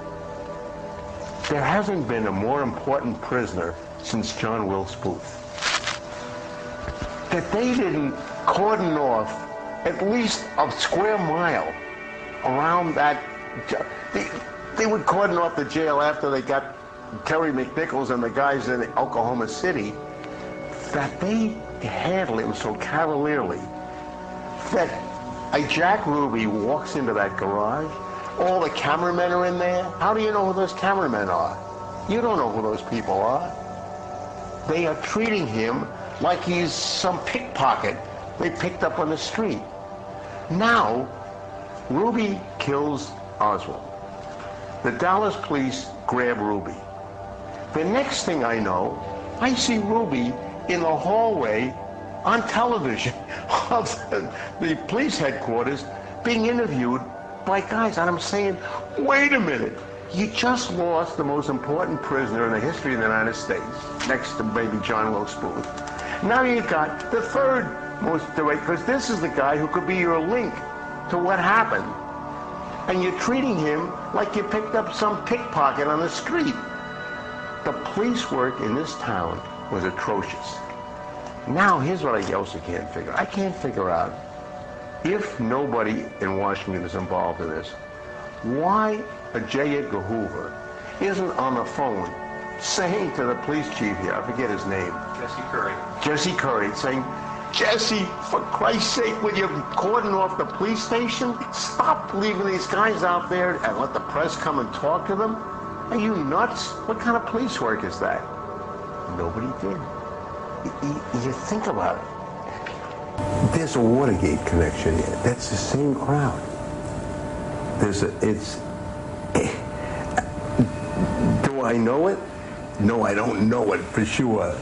There hasn't been a more important prisoner since John Wilkes Booth. That they didn't cordon off at least a square mile around that. They would cordon off the jail after they got Terry McNichols and the guys in Oklahoma City. That they handled it so cavalierly that a Jack Ruby walks into that garage. All the cameramen are in there. How do you know who those cameramen are? You don't know who those people are. They are treating him like he's some pickpocket they picked up on the street. Now, Ruby kills Oswald. The Dallas police grab Ruby. The next thing I know, I see Ruby in the hallway on television of the police headquarters being interviewed by guys. And I'm saying, wait a minute, you just lost the most important prisoner in the history of the United States, next to maybe John Wilkes Booth. Now you got the third most direct, because this is the guy who could be your link to what happened, and you're treating him like you picked up some pickpocket on the street. The police work in this town was atrocious. Now, here's what I also can't figure. I can't figure out, if nobody in Washington is involved in this, why a J. Edgar Hoover isn't on the phone saying to the police chief here, I forget his name. Jesse Curry, saying, Jesse, for Christ's sake, will you cordon off the police station? Stop leaving these guys out there and let the press come and talk to them. Are you nuts? What kind of police work is that? Nobody did. You think about it. There's a Watergate connection here. That's the same crowd. Do I know it? No, I don't know it for sure.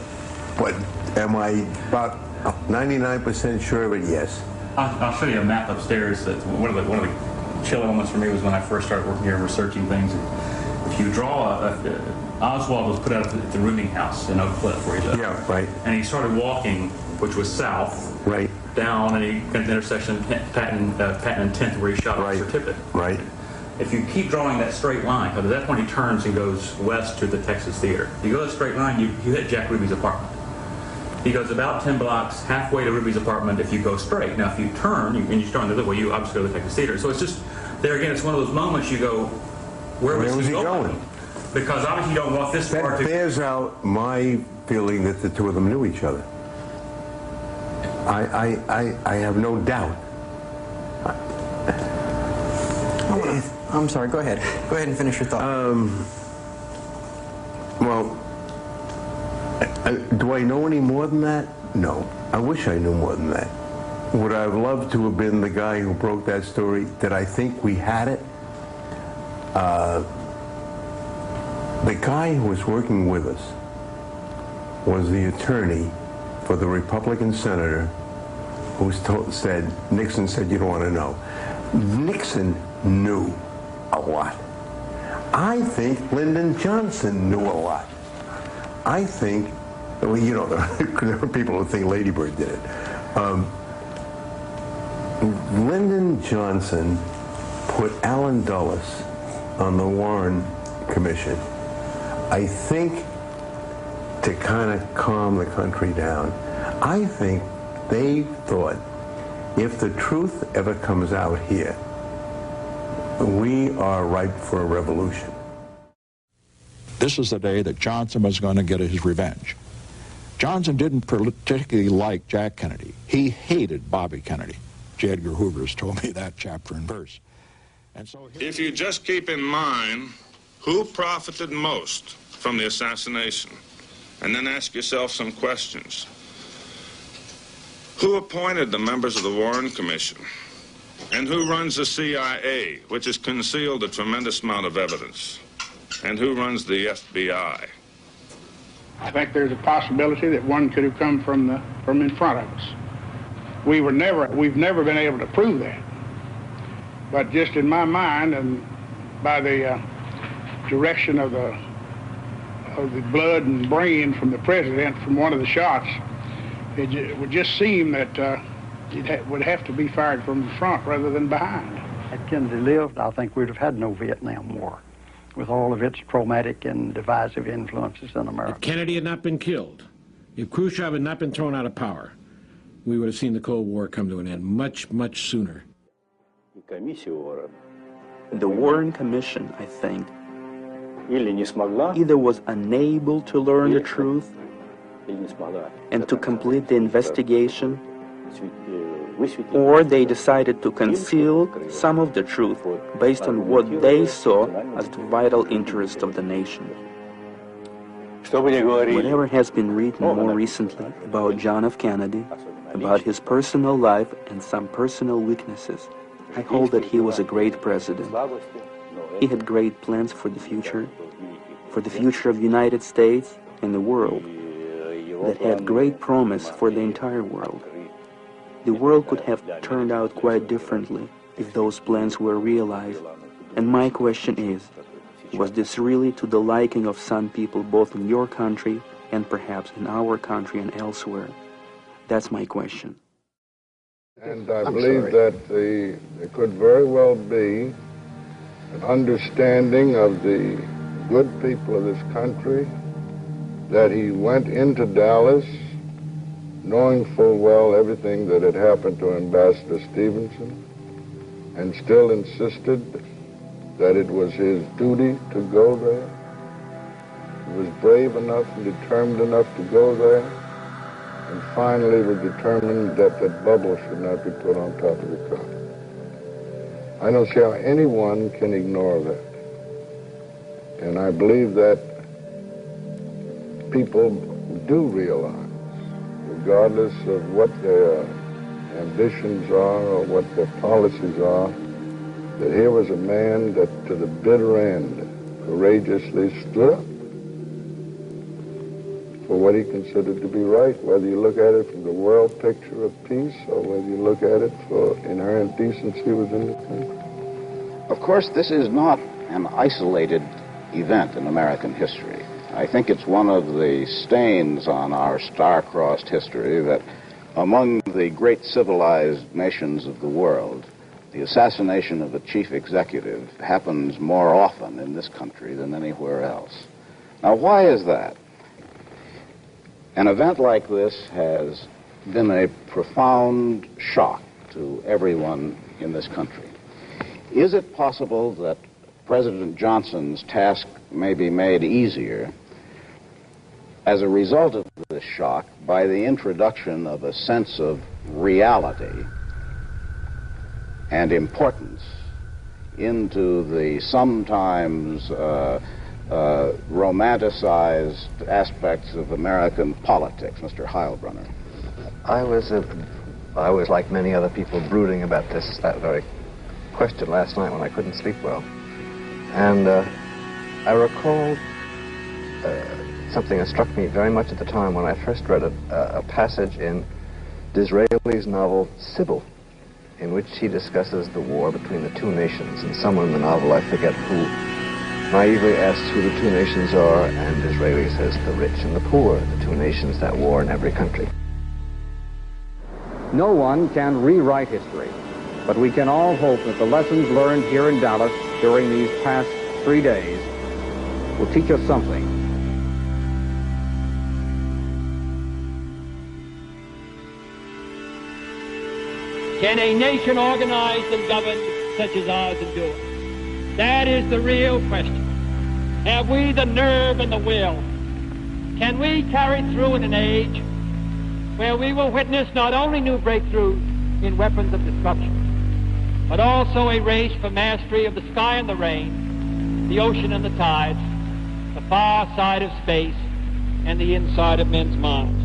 But am I about 99% sure of it? Yes. I'll show you a map upstairs. That one of the chill elements for me was when I first started working here and researching things. If you draw, Oswald was put out at the rooming house in Oak Cliff where he lived. Yeah, right. And he started walking, which was south, right, down, and he got the intersection Patton and 10th where he shot Officer Tippett. Right. If you keep drawing that straight line, because at that point he turns and goes west to the Texas Theater. You go that straight line, you hit Jack Ruby's apartment. He goes about 10 blocks, halfway to Ruby's apartment if you go straight. Now, if you turn, and you start on the other way, you obviously go to the Texas Theater. So it's just, there again, it's one of those moments you go, where was he going? Because obviously you don't walk this far to... That bears out my feeling that the two of them knew each other. I have no doubt. I'm sorry, go ahead. Go ahead and finish your thought. Well, do I know any more than that? No. I wish I knew more than that. Would I have loved to have been the guy who broke that story? Did I think we had it? The guy who was working with us was the attorney for the Republican senator who said, Nixon said, you don't want to know. Nixon knew a lot. I think Lyndon Johnson knew a lot. I think, well, you know, there are people who think Lady Bird did it. Lyndon Johnson put Allen Dulles on the Warren Commission, I think, to kind of calm the country down. I think they thought, if the truth ever comes out here, we are ripe for a revolution. This is the day that Johnson was going to get his revenge. Johnson didn't particularly like Jack Kennedy. He hated Bobby Kennedy. J. Edgar Hoover has told me that chapter and verse. And so if you just keep in mind who profited most from the assassination, and then ask yourself some questions. Who appointed the members of the Warren Commission? And who runs the CIA, which has concealed a tremendous amount of evidence? And who runs the FBI? I think there's a possibility that one could have come from in front of us. We've never been able to prove that. But just in my mind, and by the direction of the blood and brain from the president from one of the shots, it would just seem that it would have to be fired from the front rather than behind. Had Kennedy lived, I think we'd have had no Vietnam War, with all of its traumatic and divisive influences in America. If Kennedy had not been killed, if Khrushchev had not been thrown out of power, we would have seen the Cold War come to an end much, much sooner. The Warren Commission, I think, either was unable to learn the truth and to complete the investigation, or they decided to conceal some of the truth based on what they saw as the vital interest of the nation. Whatever has been written more recently about John F. Kennedy, about his personal life and some personal weaknesses, I hold that he was a great president. He had great plans for the future of the United States and the world, that had great promise for the entire world. The world could have turned out quite differently if those plans were realized. And my question is, was this really to the liking of some people both in your country and perhaps in our country and elsewhere? That's my question. And I believe that there could very well be an understanding of the good people of this country that he went into Dallas knowing full well everything that had happened to Ambassador Stevenson and still insisted that it was his duty to go there. He was brave enough and determined enough to go there, and finally was determined that that bubble should not be put on top of the cup. I don't see how anyone can ignore that. And I believe that people do realize, regardless of what their ambitions are or what their policies are, that here was a man that to the bitter end courageously stood up for what he considered to be right, whether you look at it from the world picture of peace or whether you look at it for inherent decency within the country. Of course, this is not an isolated event in American history. I think it's one of the stains on our star-crossed history that among the great civilized nations of the world, the assassination of a chief executive happens more often in this country than anywhere else. Now, why is that? An event like this has been a profound shock to everyone in this country. Is it possible that President Johnson's task may be made easier as a result of this shock by the introduction of a sense of reality and importance into the sometimes romanticized aspects of American politics? Mr. Heilbrunner. I was, like many other people, brooding about that very question last night when I couldn't sleep well. And I recalled something that struck me very much at the time when I first read a passage in Disraeli's novel Sybil, in which he discusses the war between the two nations. And someone in the novel, I forget who, naively asks who the two nations are, and Disraeli says the rich and the poor, the two nations that war in every country. No one can rewrite history, but we can all hope that the lessons learned here in Dallas during these past 3 days will teach us something. Can a nation organized and governed such as ours endure? That is the real question. Have we the nerve and the will? Can we carry through in an age where we will witness not only new breakthroughs in weapons of destruction, but also a race for mastery of the sky and the rain, the ocean and the tides, the far side of space, and the inside of men's minds?